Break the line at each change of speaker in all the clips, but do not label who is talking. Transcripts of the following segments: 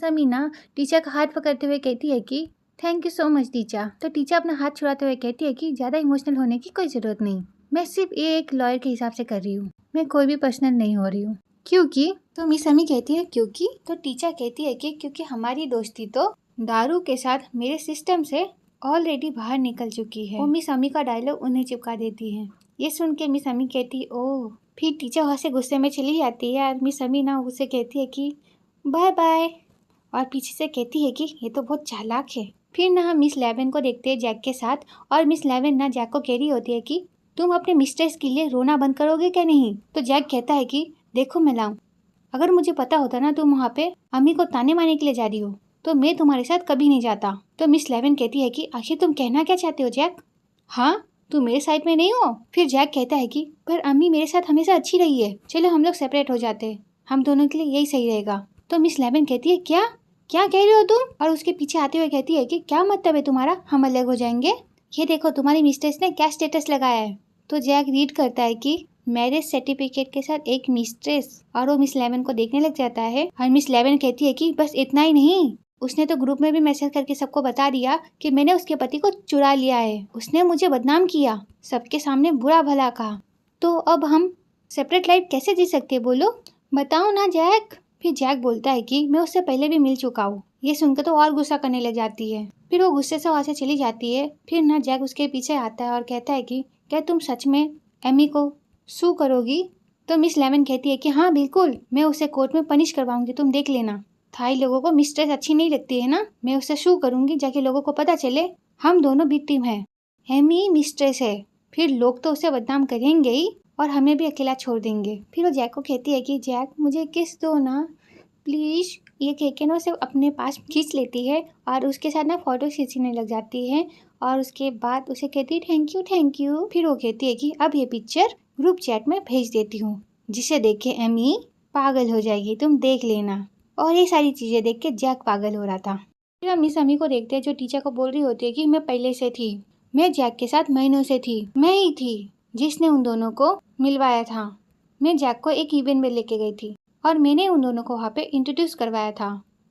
समी ना टीचर का हाथ पकड़ते हुए कहती है कि thank you so much teacher. तो टीचर अपना हाथ छुड़ाते हुए कहती है कि ज़्यादा इमोशनल होने की कोई ज़रूरत नहीं, मैं सिर्फ ये एक लॉयर के हिसाब से कर रही हूँ, मैं कोई भी पर्सनल नहीं हो रही हूँ। क्योंकि तो मिस समी कहती है क्योंकि, तो टीचर कहती है कि क्योंकि हमारी दोस्ती तो दारू के साथ मेरे सिस्टम से ऑलरेडी बाहर निकल चुकी है। वो मिस अमी का डायलॉग उन्हें चिपका देती है। ये सुन के मिस अमी कहती ओह। फिर टीचर वहाँ से गुस्से में चली जाती है और मिस अमी ना उसे कहती है कि बाय बाय, और पीछे से कहती है कि ये तो बहुत चालाक है। फिर ना हम मिस लेवन को देखते हैं जैक के साथ, और मिस लेवन ना जैक को कह रही होती है कि तुम अपने मिस्ट्रेस के लिए रोना बंद करोगे क्या नहीं। तो जैक कहता है कि देखो मैं लाऊं, अगर मुझे पता होता ना तुम वहाँ पे अम्मी को ताने मारने के लिए जा रही हो तो मैं तुम्हारे साथ कभी नहीं जाता। तो मिस लेवन कहती है कि आखिर तुम कहना क्या चाहते हो जैक, हाँ तुम मेरे साइड में नहीं हो। फिर जैक कहता है कि पर अम्मी मेरे साथ हमेशा अच्छी रही है, चलो हम लोग सेपरेट हो जाते, हम दोनों के लिए यही सही रहेगा। तो मिस लेवन कहती है क्या क्या कह रही हो तुम, और उसके पीछे आते हुए कहती है कि क्या मतलब है तुम्हारा, हम अलग हो जाएंगे। ये देखो तुम्हारी मिस्ट्रेस ने क्या स्टेटस लगाया है। तो जैक रीड करता है कि मैरिज सर्टिफिकेट के साथ एक मिस्ट्रेस, और वो मिस लेवन को देखने लग जाता है। और मिस लेवन कहती है कि बस इतना ही नहीं, उसने तो ग्रुप में भी मैसेज करके सबको बता दिया कि मैंने उसके पति को चुरा लिया है, उसने मुझे बदनाम किया, सबके सामने बुरा भला कहा, तो अब हम सेपरेट लाइफ कैसे जी सकते हैं, बोलो बताओ ना जैक। फिर जैक बोलता है कि मैं उससे पहले भी मिल चुका हूँ। ये सुनकर तो और गुस्सा करने लग जाती है, फिर वो गुस्से से वहाँ से चली जाती है। फिर ना जैक उसके पीछे आता है और कहता है कि क्या तुम सच में एमी को सू करोगी। तो मिस लेमन कहती है कि हाँ बिल्कुल, मैं उसे कोर्ट में पनिश करवाऊंगी, तुम देख लेना। थाई लोगों को मिस्ट्रेस अच्छी नहीं लगती है ना, मैं उसे सू करूंगी जाके लोगों को पता चले हम दोनों विक्टिम हैं, एमी मिस्ट्रेस है। फिर लोग तो उसे बदनाम करेंगे ही और हमें भी अकेला छोड़ देंगे। फिर वो जैक को कहती है कि जैक मुझे किस दो ना प्लीज। ये कह के ना उसे अपने पास खींच लेती है और उसके साथ ना फोटो खींचने लग जाती है, और उसके बाद उसे कहती है थैंक यू थैंक यू। फिर वो कहती है कि अब ये पिक्चर ग्रुप चैट में भेज देती हूँ, जिसे देख के एमी पागल हो जाएगी, तुम देख लेना। और ये सारी चीजें देख के जैक पागल हो रहा था। फिर हम मिस अमी को देखते हैं जो टीचर को बोल रही होती है कि मैं पहले से थी, मैं जैक के साथ महीनों से थी, मैं ही थी जिसने उन दोनों को मिलवाया था। मैं जैक को एक इवेंट में लेके गई थी और मैंने उन दोनों को वहाँ पे इंट्रोड्यूस करवाया था।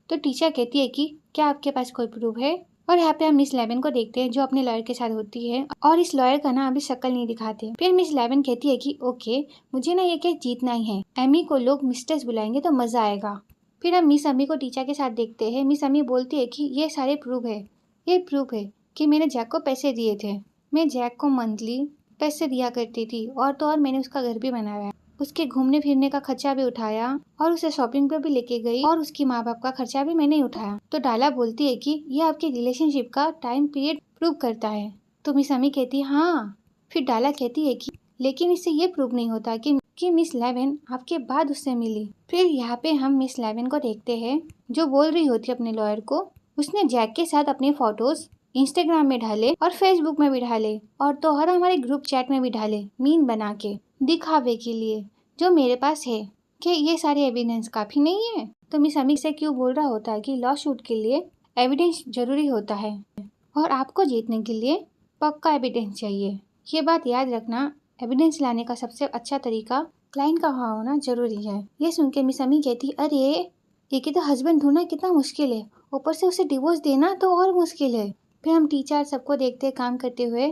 तो टीचर कहती है कि क्या आपके पास कोई प्रूफ है। और यहाँ पे हम मिस लेवन को देखते हैं जो अपने लॉयर के साथ होती है, और इस लॉयर का ना अभी शक्ल नहीं दिखाते। फिर मिस लेवन कहती है कि ओके मुझे ना ये केस जीतना ही है, एमी को लोग मिस्ट्रेस बुलाएंगे तो मजा आएगा। फिर हम मिस अमी को टीचर के साथ देखते हैं। मिस अमी बोलती है कि ये सारे प्रूफ है, ये प्रूफ है कि मैंने जैक को पैसे दिए थे, मैं जैक को मंथली पैसे दिया करती थी, और तो और मैंने उसका घर भी बनाया है, उसके घूमने फिरने का खर्चा भी उठाया और उसे शॉपिंग पे भी लेके गई, और उसकी माँ बाप का खर्चा भी मैंने ही उठाया। तो डाला बोलती है कि ये आपके रिलेशनशिप का टाइम पीरियड प्रूव करता है। तो मिस अमी कहती है हाँ। फिर डाला कहती है कि लेकिन इससे ये प्रूव नहीं होता कि मिस लेवन आपके बाद उससे मिली। फिर यहाँ पे हम मिस लेवन को देखते हैं जो बोल रही होती है अपने लॉयर को, उसने जैक के साथ अपने फोटोज इंस्टाग्राम में डाले और फेसबुक में भी डाले, और तो और हमारे ग्रुप चैट में भी डाले मीन बना के दिखावे के लिए, जो मेरे पास है कि ये सारे एविडेंस काफी नहीं है। तो मिस अमी से क्यों बोल रहा होता है कि लॉ शूट के लिए एविडेंस जरूरी होता है और आपको जीतने के लिए पक्का एविडेंस चाहिए। ये बात याद रखना, एविडेंस लाने का सबसे अच्छा तरीका क्लाइंट का होना जरूरी है। ये सुन के मिस अमी कहती अरे ये कि तो हस्बैंड ढूंढना कितना मुश्किल है, ऊपर से उसे डिवोर्स देना तो और मुश्किल है। फिर हम टीचर सबको देखते काम करते हुए,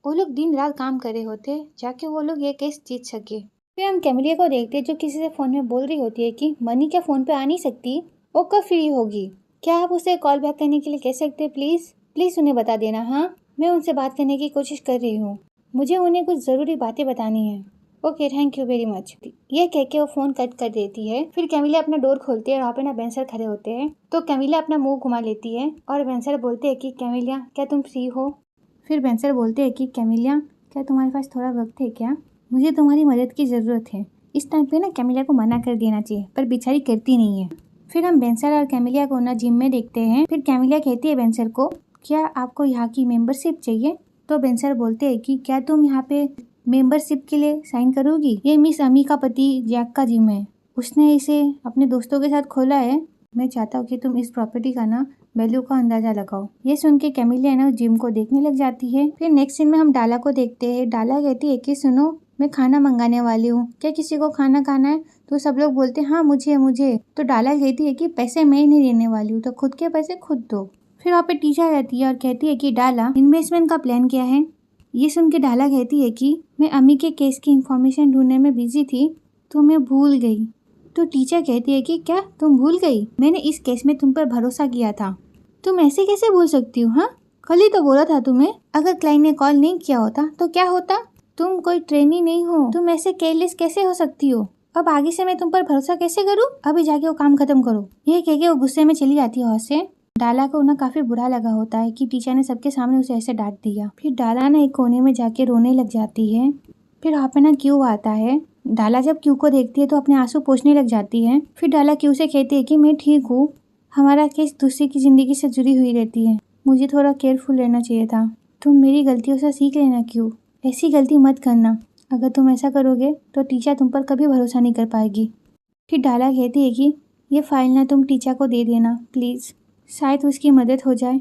वो लोग दिन रात काम कर रहे होते जाके वो लोग ये केस जीत सके। फिर हम कैमिलिया को देखते जो किसी से फोन में बोल रही होती है कि मनी क्या फोन पे आ नहीं सकती, वो कब फ्री होगी, क्या आप उसे कॉल बैक करने के लिए कह सकते, प्लीज प्लीज उन्हें बता देना। हाँ मैं उनसे बात करने की कोशिश कर रही हूँ, मुझे उन्हें कुछ जरूरी बातें बतानी है। Okay thank you very much. ये कह के वो फोन कट कर देती है। फिर कैमिलिया अपना डोर खोलती है और वहाँ पे ना बेंसर खड़े होते हैं। तो कैमिलिया अपना मुंह घुमा लेती है और बेंसर बोलते हैं कि कैमिलिया क्या तुम फ्री हो। फिर बेंसर बोलते हैं कि कैमिलिया क्या तुम्हारे पास थोड़ा वक्त है क्या, मुझे तुम्हारी मदद की ज़रूरत है। इस टाइम पे ना कैमिलिया को मना कर देना चाहिए पर बेचारी करती नहीं है। फिर हम बेंसर और कैमिलिया को ना जिम में देखते हैं। फिर कैमिलिया कहती है बेंसर को क्या आपको यहाँ की मेंबरशिप चाहिए। तो बेंसर बोलते हैं कि क्या तुम यहाँ पे मेंबरशिप के लिए साइन करोगी। ये मिस अमी का पति जैक का जिम है, उसने इसे अपने दोस्तों के साथ खोला है, मैं चाहता हूँ कि तुम इस प्रॉपर्टी का ना वैल्यू का अंदाजा लगाओ। ये सुन के कैमिलिया ना जिम को देखने लग जाती है। फिर नेक्स्ट सीन में हम डाला को देखते हैं। डाला कहती है कि सुनो मैं खाना मंगाने वाली हूँ, क्या किसी को खाना खाना है? तो सब लोग बोलते हैं हाँ मुझे मुझे। तो डाला कहती है कि पैसे मैं ही नहीं देने वाली हूँ, तो खुद के पैसे खुद दो। फिर वहाँ पे टीचर रहती है और कहती है कि डाला, इन्वेस्टमेंट का प्लान क्या है? ये सुन के डाला कहती है कि मैं अम्मी के केस की इंफॉर्मेशन ढूंढने में बिजी थी तो मैं भूल गई। तो टीचर कहती है कि क्या तुम भूल गई? मैंने इस केस में तुम पर भरोसा किया था, तुम ऐसे कैसे भूल सकती हो? हाँ, कल ही तो बोला था तुम्हें। अगर क्लाइंट ने कॉल नहीं किया होता तो क्या होता? तुम कोई ट्रेनी नहीं हो, तुम ऐसे केयरलेस कैसे हो सकती हो? अब आगे से मैं तुम पर भरोसा कैसे करूँ? अभी जाके वो काम खत्म करो। ये कह के वो गुस्से में चली जाती है वहाँ से। डाला को ना काफी बुरा लगा होता है कि टीचर ने सबके सामने उसे ऐसे डांट दिया। फिर डाला ना एक कोने में जाके रोने लग जाती है। फिर वहाँ पे ना क्यू आता है। डाला जब क्यू को देखती है तो अपने आंसू पोंछने लग जाती है। फिर डाला क्यू से कहती है कि मैं ठीक हूँ, हमारा केस दूसरे की जिंदगी से जुड़ी हुई रहती है, मुझे थोड़ा केयरफुल रहना चाहिए था। तुम मेरी गलतियों से सीख लेना क्यू, ऐसी गलती मत करना। अगर तुम ऐसा करोगे तो टीचर तुम पर कभी भरोसा नहीं कर पाएगी। फिर डाला कहती है कि ये फाइल ना तुम टीचर को दे देना प्लीज़, शायद उसकी मदद हो जाए।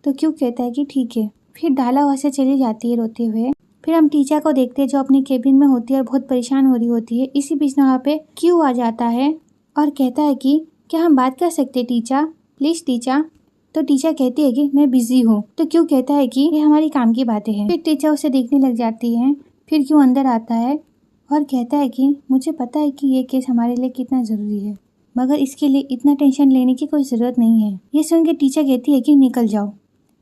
तो क्यों कहता है कि ठीक है। फिर डाला वहाँ से चली जाती है रोते हुए। फिर हम टीचर को देखते हैं जो अपनी केबिन में होती है और बहुत परेशान हो रही होती है। इसी बीच वहाँ पे क्यू आ जाता है और कहता है कि क्या हम बात कर सकते हैं टीचर, प्लीज़ टीचर? तो टीचर कहती है कि मैं बिजी हूँ। तो क्यों कहता है कि ये हमारी काम की बातें हैं। फिर टीचर उसे देखने लग जाती है। फिर क्यों अंदर आता है और कहता है कि मुझे पता है कि ये केस हमारे लिए कितना ज़रूरी है, मगर इसके लिए इतना टेंशन लेने की कोई ज़रूरत नहीं है। ये सुन के टीचर कहती है कि निकल जाओ।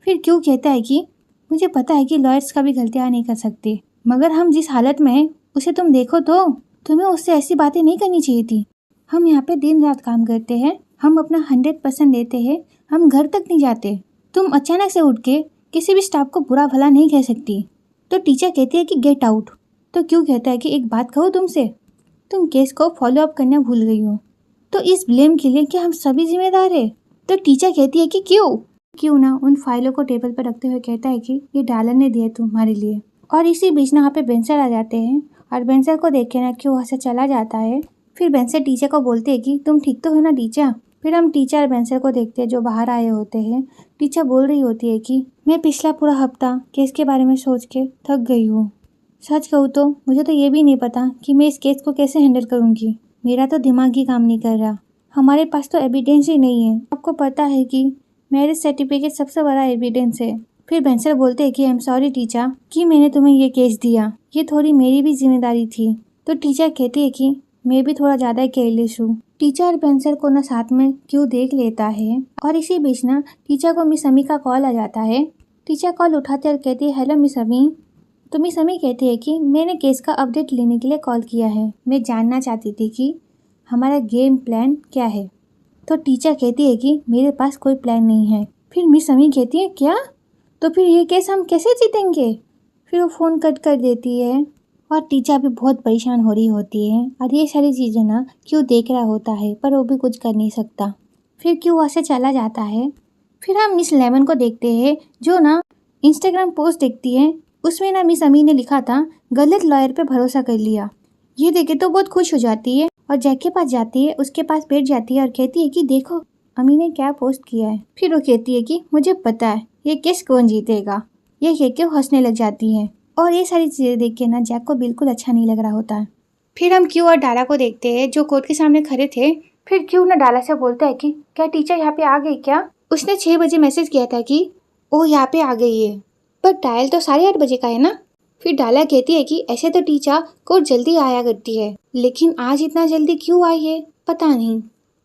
फिर क्यों कहता है कि मुझे पता है कि लॉयर्स कभी गलतियाँ नहीं कर सकते, मगर हम जिस हालत में हैं उसे तुम देखो तो, तुम्हें उससे ऐसी बातें नहीं करनी चाहिए थी। हम यहाँ पे दिन रात काम करते हैं, हम अपना 100% देते हैं, हम घर तक नहीं जाते। तुम अचानक से उठ के किसी भी स्टाफ को बुरा भला नहीं कह सकती। तो टीचर कहती है कि गेट आउट। तो क्यों कहता है कि एक बात कहूँ तुमसे, तुम केस को फॉलो अप करना भूल गई हो, तो इस ब्लेम के लिए क्या हम सभी जिम्मेदार है? तो टीचर कहती है कि क्यों ना उन फाइलों को टेबल पर रखते हुए कहता है कि ये डालन ने दिया तुम्हारे लिए। और इसी बीच ना वहाँ पे बेंसर आ जाते हैं और बेंसर को देख के ना क्यों वहाँ से चला जाता है। फिर बेंसर टीचर को बोलते हैं कि तुम ठीक तो हो ना टीचर? फिर हम टीचर बेंसर को देखते हैं जो बाहर आए होते हैं। टीचर बोल रही होती है कि मैं पिछला पूरा हफ्ता केस के बारे में सोच के थक गई हूँ। सच कहूँ तो मुझे तो ये भी नहीं पता कि मैं इस केस को कैसे हैंडल करूँगी। मेरा तो दिमाग ही काम नहीं कर रहा। हमारे पास तो एविडेंस ही नहीं है। आपको पता है कि मैरिज सर्टिफिकेट सबसे बड़ा एविडेंस है। फिर बेंसर बोलते हैं कि आई एम सॉरी टीचर कि मैंने तुम्हें ये केस दिया, ये थोड़ी मेरी भी जिम्मेदारी थी। तो टीचर कहती है कि मैं भी थोड़ा ज़्यादा केयरलेस हूँ। टीचर और बेंसर को ना साथ में क्यों देख लेता है और इसी बीच ना टीचर को मिस अमी का कॉल आ जाता है। टीचर कॉल उठाते और कहती है हेलो मिस अमी। तो मिस अमी कहती है कि मैंने केस का अपडेट लेने के लिए कॉल किया है, मैं जानना चाहती थी कि हमारा गेम प्लान क्या है। तो टीचर कहती है कि मेरे पास कोई प्लान नहीं है। फिर मिस अमी कहती है क्या? तो फिर ये केस हम कैसे जीतेंगे? फिर वो फ़ोन कट कर देती है और टीचर भी बहुत परेशान हो रही होती है और ये सारी चीज़ें ना क्यों देख रहा होता है पर वो भी कुछ कर नहीं सकता। फिर क्यों वहाँ से चला जाता है। फिर हम मिस लेमन को देखते हैं जो ना इंस्टाग्राम पोस्ट देखती है। उसमें ना मिस अमी ने लिखा था गलत लॉयर पे भरोसा कर लिया। ये देखे तो बहुत खुश हो जाती है और जैक के पास जाती है, उसके पास बैठ जाती है और कहती है कि देखो अमी ने क्या पोस्ट किया है। फिर वो कहती है कि मुझे पता है ये केस कौन जीतेगा। ये कह के हंसने लग जाती है और ये सारी चीज़ें देख के ना जैक को बिल्कुल अच्छा नहीं लग रहा होता है। फिर हम क्यू और डाला को देखते हैं जो कोर्ट के सामने खड़े थे। फिर क्यू ना डाला से बोलता है कि क्या टीचर यहाँ पे आ गई क्या? उसने 6 बजे मैसेज किया था कि वो यहाँ पे आ गई है, पर ट्रायल तो 8:30 बजे का है ना। फिर डाला कहती है कि ऐसे तो टीचर कोर्ट जल्दी आया करती है, लेकिन आज इतना जल्दी क्यों आई है पता नहीं,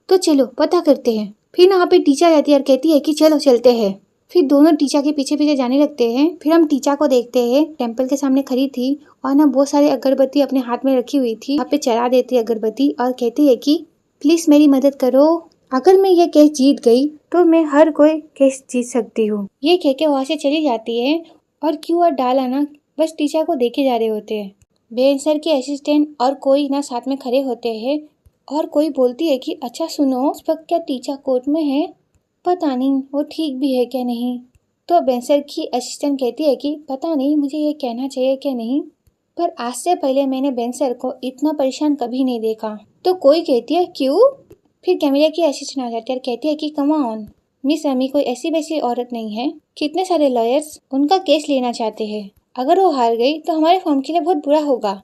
तो चलो पता करते हैं। फिर वहाँ पे टीचर रहती है और कहती है कि चलो चलते हैं। फिर दोनों टीचर के पीछे पीछे जाने लगते हैं। फिर हम टीचर को देखते हैं टेम्पल के सामने खड़ी थी और ना बहुत सारी अगरबत्ती अपने हाथ में रखी हुई थी। वहाँ पे चढ़ा देती है अगरबत्ती और कहती है कि प्लीज मेरी मदद करो, अगर मैं ये केस जीत गई तो मैं हर कोई केस जीत सकती हूँ। ये कह के वहाँ से चली जाती है और क्यू और डाला ना बस टीचर को देखे जा रहे होते हैं। बेंसर के असिस्टेंट और कोई ना साथ में खड़े होते हैं और कोई बोलती है कि अच्छा सुनो, इस वक्त क्या टीचर कोर्ट में है? पता नहीं वो ठीक भी है क्या नहीं। तो बेंसर की असिस्टेंट कहती है कि पता नहीं मुझे ये कहना चाहिए क्या नहीं, पर आज से पहले मैंने बेंसर को इतना परेशान कभी नहीं देखा। तो कोई कहती है क्यों? फिर कैमरा की असिस्टेंट आ जाती है और कहती है कि कम ऑन मिस अमी कोई ऐसी वैसी औरत नहीं है, कितने सारे लॉयर्स उनका केस लेना चाहते हैं, अगर वो हार गई तो हमारे फॉर्म के लिए बहुत बुरा होगा।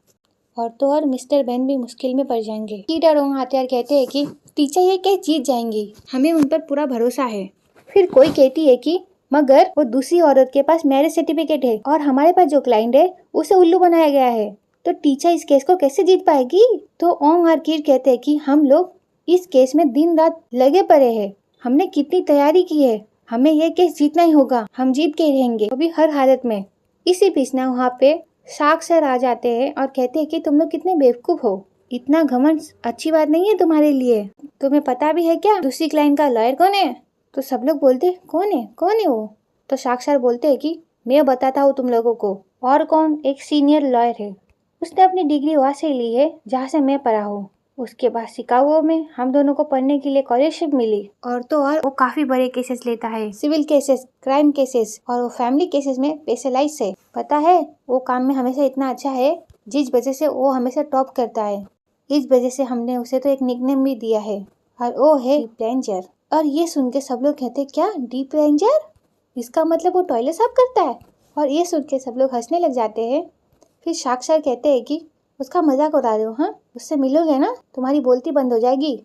और तो और मिस्टर बेन भी मुश्किल में पड़ जाएंगे। कीट और ओंग आते और कहते हैं कि टीचर ये केस जीत जाएंगी, हमें उन पर पूरा भरोसा है। फिर कोई कहती है कि मगर वो दूसरी औरत के पास मैरिज सर्टिफिकेट है और हमारे पास जो क्लाइंट है उसे उल्लू बनाया गया है, तो टीचर इस केस को कैसे जीत पाएगी। तो ओंग और कीट कहते हैं कि हम लोग इस केस में दिन रात लगे पड़े हैं, हमने कितनी तैयारी की है, हमें यह केस जीतना ही होगा, हम जीत के रहेंगे अभी हर हालत में। इसी बीच ना वहाँ पे शार्क सर आ जाते हैं और कहते हैं कि तुम लोग कितने बेवकूफ हो, इतना घमंड अच्छी बात नहीं है तुम्हारे लिए। तुम्हें पता भी है क्या दूसरी क्लाइंट का लॉयर कौन है। तो सब लोग बोलते कौन है वो। तो शार्क सर बोलते हैं कि मैं बताता हूँ तुम लोगों को। और कौन, एक सीनियर लॉयर है, उसने अपनी डिग्री वहाँ से ली है जहाँ से मैं पढ़ा हूँ। उसके बाद शिकागो में हम दोनों को पढ़ने के लिए स्कॉलरशिप मिली। और तो और वो काफी बड़े केसेस लेता है, सिविल केसेस, क्राइम केसेस, और वो फैमिली केसेस में स्पेशलाइज है। पता है वो काम में हमेशा इतना अच्छा है जिस वजह से वो हमेशा टॉप करता है। इस वजह से हमने उसे तो एक निकनेम भी दिया है और वो है डीप रेंजर। और ये सुन के सब लोग कहते क्या डीप रेंजर, इसका मतलब वो टॉयलेट साफ करता है। और ये सुन के सब लोग हंसने लग जाते हैं। फिर शार्क सर कहते हैं कि उसका मजाक उड़ा रहे हो, हाँ उससे मिलोगे ना तुम्हारी बोलती बंद हो जाएगी।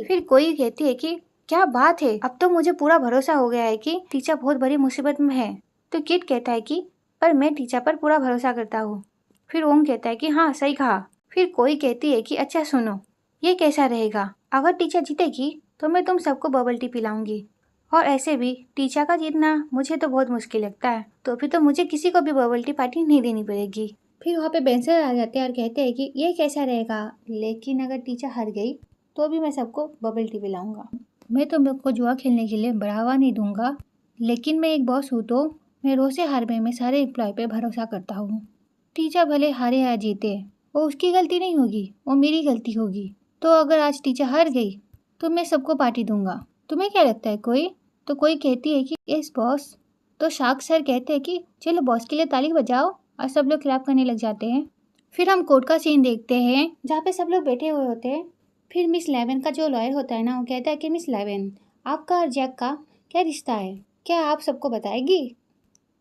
फिर कोई कहती है कि क्या बात है, अब तो मुझे पूरा भरोसा हो गया है कि टीचर बहुत बड़ी मुसीबत में है। तो किट कहता है कि पर मैं टीचर पर पूरा भरोसा करता हूँ। फिर ओम कहता है कि हाँ सही कहा। फिर कोई कहती है कि अच्छा सुनो, ये कैसा रहेगा, अगर टीचर जीतेगी तो मैं तुम सबको बबल टी पिलाऊंगी, और ऐसे भी टीचर का जीतना मुझे तो बहुत मुश्किल लगता है, तो फिर तो मुझे किसी को भी बबल टी पार्टी नहीं देनी पड़ेगी। फिर वहाँ पे बेंसर आ जाते हैं और कहते हैं कि ये कैसा रहेगा, लेकिन अगर टीचर हार गई तो भी मैं सबको बबल टी पिलाऊंगा। मैं तुम लोग को जुआ खेलने के लिए बढ़ावा नहीं दूंगा, लेकिन मैं एक बॉस हूँ तो मैं रोज से हर में सारे एम्प्लॉय पे भरोसा करता हूँ। टीचर भले हारे या जीते वो उसकी गलती नहीं होगी, वो मेरी गलती होगी। तो अगर आज टीचर हार गई तो मैं सबको पार्टी दूंगा। तुम्हें क्या लगता है कोई। तो कोई कहती है कि यस बॉस। तो शार्क सर कहते हैं कि चलो बॉस के लिए ताली बजाओ, और सब लोग क्लैप करने लग जाते हैं। फिर हम कोर्ट का सीन देखते हैं जहाँ पे सब लोग बैठे हुए होते हैं। फिर मिस लेवन का जो लॉयर होता है ना, वो कहता है कि मिस लेवन आपका और जैक का क्या रिश्ता है, क्या आप सबको बताएगी।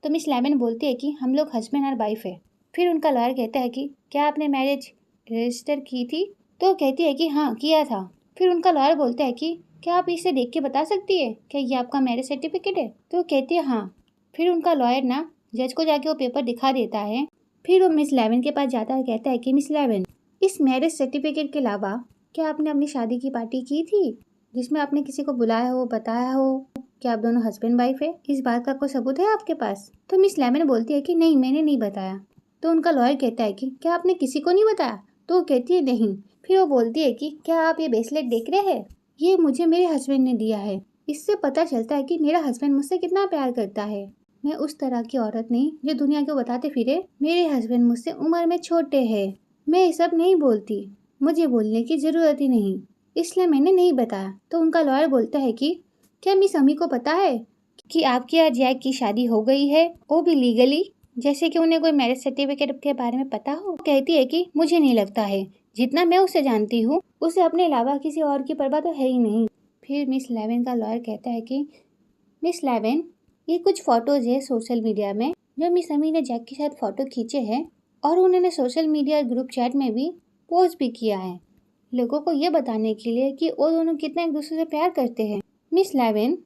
तो मिस लेवन बोलती है कि हम लोग हस्बैंड और वाइफ है। फिर उनका लॉयर कहता है कि क्या आपने मैरिज रजिस्टर की थी। तो कहती है कि हाँ किया था। फिर उनका लॉयर बोलता है कि क्या आप इसे देख के बता सकती है क्या ये आपका मैरिज सर्टिफिकेट है। तो कहती है हाँ। फिर उनका लॉयर ना जज को जाके वो पेपर दिखा देता है। फिर वो मिस लेवन के पास जाता है, कहता है कि मिस लेवन इस मैरिज सर्टिफिकेट के अलावा क्या आपने अपनी शादी की पार्टी की थी जिसमें आपने किसी को बुलाया हो, बताया हो कि आप दोनों हस्बैंड वाइफ है, इस बात का कोई सबूत है आपके पास। तो मिस लेवन बोलती है कि नहीं मैंने नहीं बताया। तो उनका लॉयर कहता है कि क्या आपने किसी को नहीं बताया। तो वो कहती है नहीं। फिर वो बोलती है कि क्या आप ये ब्रेसलेट देख रहे हैं, ये मुझे मेरे हस्बैंड ने दिया है, इससे पता चलता है कि मेरा हस्बैंड मुझसे कितना प्यार करता है। मैं उस तरह की औरत नहीं जो दुनिया को बताते फिरे मेरे हस्बैंड मुझसे उम्र में छोटे हैं। मैं ये सब नहीं बोलती, मुझे बोलने की जरूरत ही नहीं, इसलिए मैंने नहीं बताया। तो उनका लॉयर बोलता है कि क्या मिस अमी को पता है कि आपकी और जैक की शादी हो गई है, वो भी लीगली, जैसे कि उन्हें कोई मैरिज सर्टिफिकेट के बारे में पता हो। कहती है कि मुझे नहीं लगता है, जितना मैं उसे जानती हूँ उसे अपने अलावा किसी और की परवाह तो है ही नहीं। फिर मिस लेवन का लॉयर कहता है कि मिस लेवन ये कुछ फोटोज है सोशल मीडिया में जो मिस अमी ने जैक के साथ फोटो खींचे हैं, और उन्होंने सोशल मीडिया ग्रुप चैट में भी पोस्ट भी किया है लोगों को ये बताने के लिए कि वो दोनों कितना एक दूसरे से प्यार करते हैं। मिस लेवन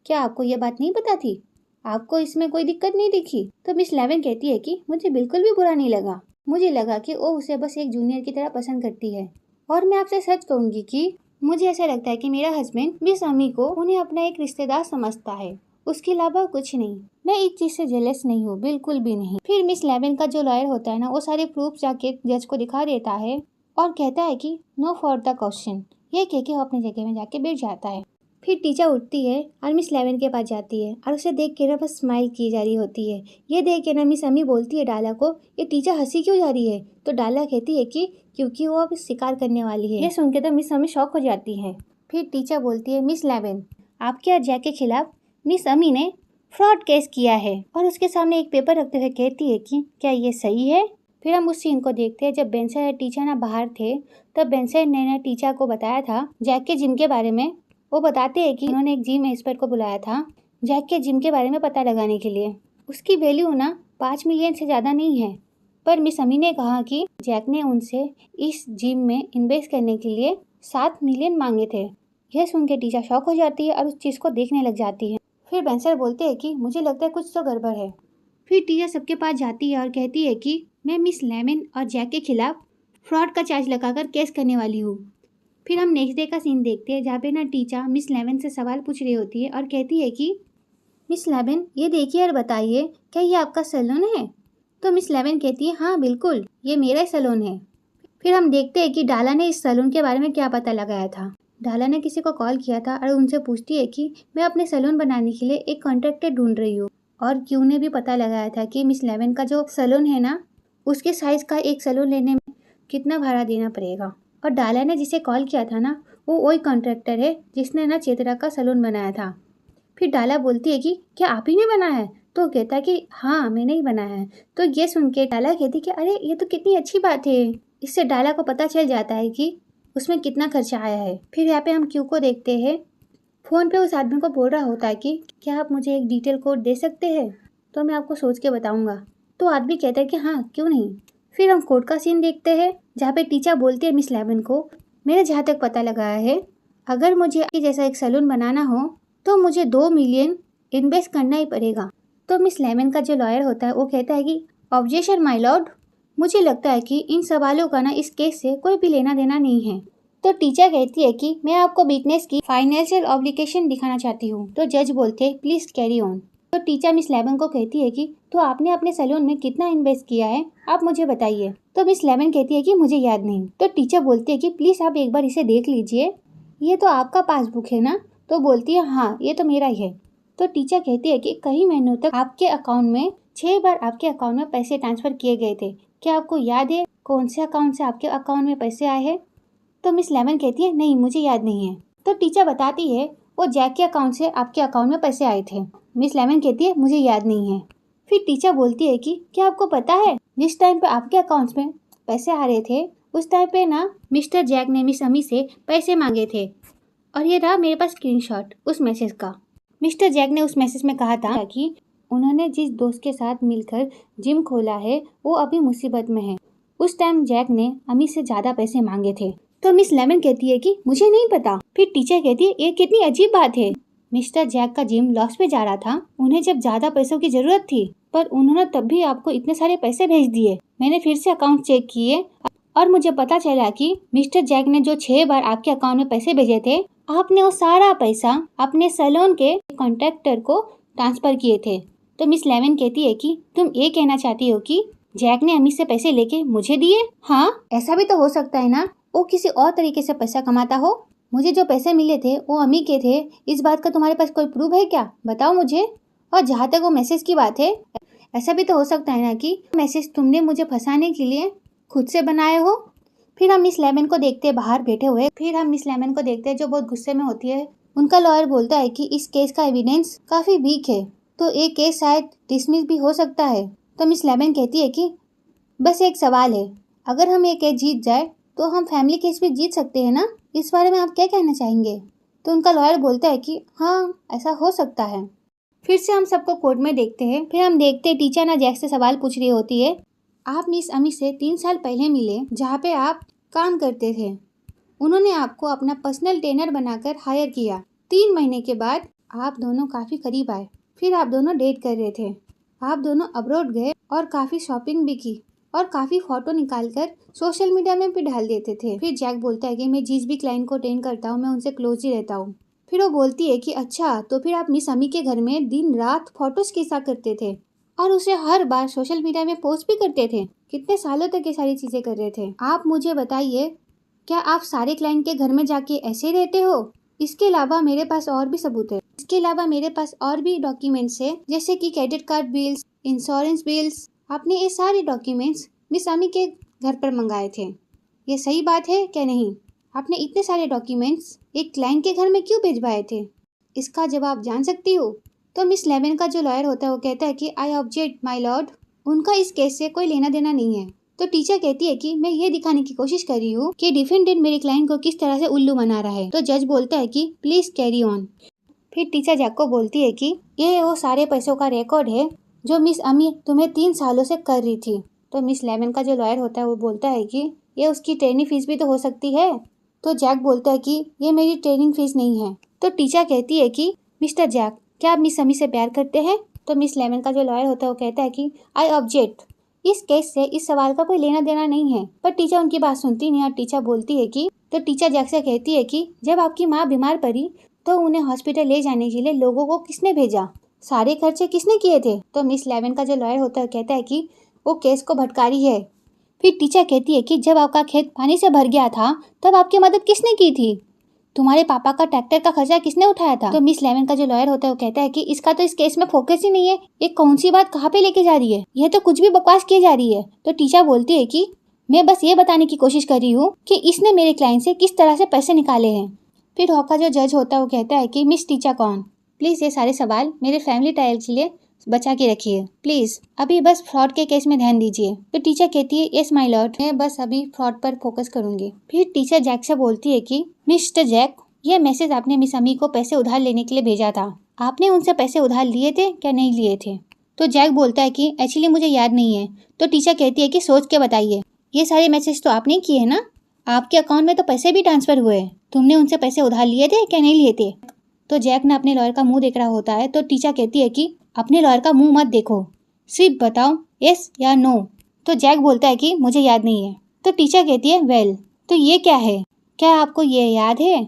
क्या आपको ये बात नहीं पता थी, आपको इसमें कोई दिक्कत नहीं दिखी। तो मिस लेवन कहती है कि मुझे बिल्कुल भी बुरा नहीं लगा, मुझे लगा कि वो उसे बस एक जूनियर की तरह पसंद करती है। और मैं आपसे सच कहूंगी कि मुझे ऐसा लगता है कि मेरा हस्बैंड मिस अमी को उन्हें अपना एक रिश्तेदार समझता है, उसके अलावा कुछ नहीं। मैं एक चीज से जेलस नहीं हूँ, बिल्कुल भी नहीं। फिर मिस लेवन का जो लॉयर होता है ना, वो सारे प्रूफ जाके जज को दिखा देता है और कहता है कि नो फॉर द क्वेश्चन, ये कह के वो अपनी जगह में जाके बैठ जाता है। फिर टीचर उठती है और मिस लेवन के पास जाती है और उसे देख के ना बस स्माइल की जा रही होती है। ये देख के ना मिस अमी बोलती है डाला को, ये टीचर हंसी क्यों जा रही है। तो डाला कहती है कि क्योंकि वो अब शिकार करने वाली है। ये सुन के तो मिस अमी शॉक हो जाती है। फिर टीचर बोलती है मिस लेवन आपके और जैक के खिलाफ मिस अमी ने फ्रॉड केस किया है, और उसके सामने एक पेपर रखते हुए कहती है कि क्या ये सही है। फिर हम उस सीन को देखते हैं जब बेंसर और टीचर ना बाहर थे, तब बेंसर ने ना टीचर को बताया था जैक के जिम के बारे में। वो बताते हैं कि उन्होंने एक जिम एक्सपर्ट को बुलाया था जैक के जिम के बारे में पता लगाने के लिए। उसकी वैल्यू ना 5 मिलियन से ज़्यादा नहीं है, पर मिस अमी ने कहा कि जैक ने उनसे इस जिम में इन्वेस्ट करने के लिए 7 मिलियन मांगे थे। यह सुन के टीचा शॉक हो जाती है और उस चीज़ को देखने लग जाती है। फिर बेंसर बोलते हैं कि मुझे लगता है कुछ तो गड़बड़ है। फिर टीचा सबके पास जाती है और कहती है कि मैं मिस लेमन और जैक के खिलाफ फ्रॉड का चार्ज लगाकर केस करने वाली हूँ। फिर हम नेक्स्ट डे का सीन देखते हैं जहाँ पे ना टीचा मिस लेमन से सवाल पूछ रही होती है और कहती है कि मिस लेमन ये देखिए और बताइए क्या ये आपका सैलून है? तो मिस लेमन कहती है हाँ बिल्कुल, ये मेरा ही सैलून है। फिर हम देखते हैं कि डाला ने इस सैलून के बारे में क्या पता लगाया था। डाला ने किसी को कॉल किया था और उनसे पूछती है कि मैं अपने सैलून बनाने के लिए एक कॉन्ट्रैक्टर ढूंढ रही हूँ। और क्यू ने भी पता लगाया था कि मिस लेमन का जो सैलून है ना, उसके साइज़ का एक सैलून लेने में कितना भाड़ा देना पड़ेगा। और डाला ने जिसे कॉल किया था ना, वो वही कॉन्ट्रैक्टर है जिसने ना चेतरा का सैलून बनाया था। फिर डाला बोलती है कि क्या आप ही ने बनाया है? तो कहता है कि हाँ मैंने ही बनाया है। तो ये सुन के डाला कहती कि अरे ये तो कितनी अच्छी बात है। इससे डाला को पता चल जाता है कि उसमें कितना खर्चा आया है। फिर यहाँ पे हम क्यू को देखते हैं, फ़ोन पे उस आदमी को बोल रहा होता है कि क्या आप मुझे एक डिटेल कोड दे सकते हैं? तो मैं आपको सोच के बताऊंगा। तो आदमी कहता है कि हाँ क्यों नहीं। फिर हम कोर्ट का सीन देखते हैं जहाँ पे टीचर बोलती है मिस लेमन को, मैंने जहाँ तक पता लगाया है अगर मुझे आपके जैसा एक सैलून बनाना हो तो मुझे 2 मिलियन इन्वेस्ट करना ही पड़ेगा। तो मिस लेमन का जो लॉयर होता है वो कहता है कि ऑब्जेक्शन माय लॉर्ड, मुझे लगता है कि इन सवालों का ना इस केस से कोई भी लेना देना नहीं है। तो टीचर कहती है कि मैं आपको विटनेस की फाइनेंशियल ऑब्लिगेशन दिखाना चाहती हूँ। तो जज बोलते हैं प्लीज कैरी ऑन। तो टीचर मिस लेमन को कहती है कि तो आपने अपने सैलून में कितना इन्वेस्ट किया है, आप मुझे बताइए। तो मिस लेमन कहती है कि मुझे याद नहीं। तो टीचर बोलती है कि प्लीज आप एक बार इसे देख लीजिए, ये तो आपका पासबुक है ना? तो बोलती है हाँ ये तो मेरा ही है। तो टीचर कहती है कि कई महीनों तक आपके अकाउंट में 6 बार आपके अकाउंट में पैसे ट्रांसफर किए गए थे, क्या आपको याद है कौन से अकाउंट से आपके अकाउंट में पैसे आए हैं? तो मिस लेमन कहती है नहीं मुझे याद नहीं है। तो टीचर बताती है वो जैक के अकाउंट से आपके अकाउंट में पैसे आए थे। मिस लेमन कहती है मुझे याद नहीं है। फिर टीचर बोलती है कि क्या आपको पता है जिस टाइम पे आपके अकाउंट्स में पैसे आ रहे थे उस टाइम पे ना मिस्टर जैक ने मिस अमी से पैसे मांगे थे। और ये रहा मेरे पास स्क्रीनशॉट उस मैसेज का। मिस्टर जैक ने उस मैसेज में कहा था कि उन्होंने जिस दोस्त के साथ मिलकर जिम खोला है वो अभी मुसीबत में है। उस टाइम जैक ने अमी से ज्यादा पैसे मांगे थे। तो मिस लेमन कहती है कि मुझे नहीं पता। फिर टीचर कहती है ये कितनी अजीब बात है, मिस्टर जैक का जिम लॉस पे जा रहा था, उन्हें जब ज्यादा पैसों की जरूरत थी पर उन्होंने तब भी आपको इतने सारे पैसे भेज दिए। मैंने फिर से अकाउंट चेक किए और मुझे पता चला कि मिस्टर जैक ने जो 6 बार आपके अकाउंट में पैसे भेजे थे, आपने वो सारा पैसा अपने सैलून के कॉन्ट्रैक्टर को ट्रांसफर किए थे। तो मिस लेमन कहती है कि तुम ये कहना चाहती हो कि जैक ने अमी से पैसे लेके मुझे दिए? हाँ ऐसा भी तो हो सकता है ना, वो किसी और तरीके से पैसा कमाता हो। मुझे जो पैसे मिले थे वो अमी के थे, इस बात का तुम्हारे पास कोई प्रूफ है क्या? बताओ मुझे। और जहाँ तक वो मैसेज की बात है, ऐसा भी तो हो सकता है ना कि मैसेज तुमने मुझे फंसाने के लिए खुद से बनाए हो। फिर हम मिस लेमन को देखते हैं बाहर बैठे हुए। फिर हम मिस लेमन को देखते हैं जो बहुत गुस्से में होती है। उनका लॉयर बोलता है कि इस केस का एविडेंस काफी वीक है तो एक केस शायद डिसमिस भी हो सकता है। तो मिस लेमन कहती है कि बस एक सवाल है, अगर हम ये केस जीत जाए तो हम फैमिली केस भी जीत सकते हैं ना, इस बारे में आप क्या कहना चाहेंगे? तो उनका लॉयर बोलता है कि हाँ ऐसा हो सकता है। फिर से हम सबको कोर्ट में देखते हैं। फिर हम देखते हैं टीचर ना जैक से सवाल पूछ रही होती है, आप मिस अमी से 3 साल पहले मिले जहाँ पे आप काम करते थे, उन्होंने आपको अपना पर्सनल ट्रेनर बनाकर हायर किया। 3 महीने के बाद आप दोनों काफ़ी करीब आए, फिर आप दोनों डेट कर रहे थे, आप दोनों अब्रॉड गए और काफ़ी शॉपिंग भी की और काफ़ी फ़ोटो निकाल कर सोशल मीडिया में भी डाल देते थे। फिर जैक बोलता है कि मैं जिस भी क्लाइंट को ट्रेन करता हूँ मैं उनसे क्लोज ही रहता हूँ। फिर वो बोलती है कि अच्छा तो फिर आप मिस अमी के घर में दिन रात फोटोज खींचा करते थे और उसे हर बार सोशल मीडिया में पोस्ट भी करते थे। कितने सालों तक ये सारी चीज़ें कर रहे थे? आप मुझे बताइए, क्या आप सारे क्लाइंट के घर में जाके ऐसे रहते हो? इसके अलावा मेरे पास और भी सबूत है, इसके अलावा मेरे पास और भी डॉक्यूमेंट्स है, जैसे कि credit card bills, insurance bills. आपने ये सारे डॉक्यूमेंट्स मिस अमी के घर पर मंगाए थे, ये सही बात है क्या नहीं? आपने इतने सारे डॉक्यूमेंट्स एक क्लाइंट के घर में क्यों भिजवाए थे? इसका जवाब जान सकती हो? तो मिस लेमन का जो लॉयर होता है वो कहता है कि आई ऑब्जेक्ट माय लॉर्ड, उनका इस केस से कोई लेना देना नहीं है। तो टीचर कहती है कि मैं ये दिखाने की कोशिश कर रही हूँ कि डिफेंडेंट मेरे क्लाइंट को किस तरह से उल्लू बना रहा है। तो जज बोलता है कि प्लीज कैरी ऑन। फिर टीचर जैक को बोलती है कि ये वो सारे पैसों का रिकॉर्ड है जो मिस अमी तुम्हें 3 सालों से कर रही थी। तो मिस लेमन का जो लॉयर होता है वो बोलता है कि ये उसकी ट्रेनिंग फीस भी तो हो सकती है। तो जैक बोलता है कि ये मेरी ट्रेनिंग फीस नहीं है। तो टीचर कहती है कि मिस्टर जैक, क्या आप मिस अमी से प्यार करते हैं? तो मिस लेमन का जो लॉयर होता है वो कहता है कि आई ऑब्जेक्ट, इस केस से इस सवाल का कोई लेना देना नहीं है। पर टीचर उनकी बात सुनती नहीं और टीचर बोलती है कि तो टीचर जैक से कहती है कि जब आपकी माँ बीमार पड़ी तो उन्हें हॉस्पिटल ले जाने के लिए लोगों को किसने भेजा, सारे खर्चे किसने किए थे? तो मिस लेमन का जो लॉयर होता है कहता है कि वो केस को भटका रही है। फिर टीचर कहती है कि जब आपका खेत पानी से भर गया था तब आपकी मदद किसने की थी? तुम्हारे पापा का ट्रैक्टर का खर्चा किसने उठाया था? तो मिस लेमन का जो लॉयर होता है वो कहता है कि इसका तो इस केस में फोकस ही नहीं है, ये कौन सी बात कहाँ पे लेके जा रही है, यह तो कुछ भी बकवास की जा रही है। तो टीचर बोलती है कि मैं बस ये बताने की कोशिश कर रही हूँ कि इसने मेरे क्लाइंट से किस तरह से पैसे निकाले हैं। फिर हॉक का जो जज होता है वो कहता है कि मिस टीचर कौन, प्लीज़ ये सारे सवाल मेरे फैमिली ट्रायल के लिए बचा के रखिए, प्लीज़ अभी बस फ्रॉड के केस में ध्यान दीजिए। फिर टीचर कहती है यस माय लॉर्ड, मैं बस अभी फ्रॉड पर फोकस करूंगी। फिर टीचर जैक से बोलती है कि मिस्टर जैक, ये मैसेज आपने मिस अमी को पैसे उधार लेने के लिए भेजा था, आपने उनसे पैसे उधार लिए थे क्या नहीं लिए थे? तो जैक बोलता है कि एक्चुअली मुझे याद नहीं है। तो टीचर कहती है कि सोच के बताइए, ये सारे मैसेज तो आपने किए हैं ना, आपके अकाउंट में तो पैसे भी ट्रांसफर हुए, तुमने उनसे पैसे उधार लिए थे क्या नहीं लिए थे? तो जैक ने अपने लॉयर का मुंह देख रहा होता है। तो टीचर कहती है कि अपने लॉयर का मुंह मत देखो, सिर्फ बताओ यस या नो। तो जैक बोलता है कि मुझे याद नहीं है। तो टीचर कहती है वेल, तो ये क्या है, क्या आपको ये याद है?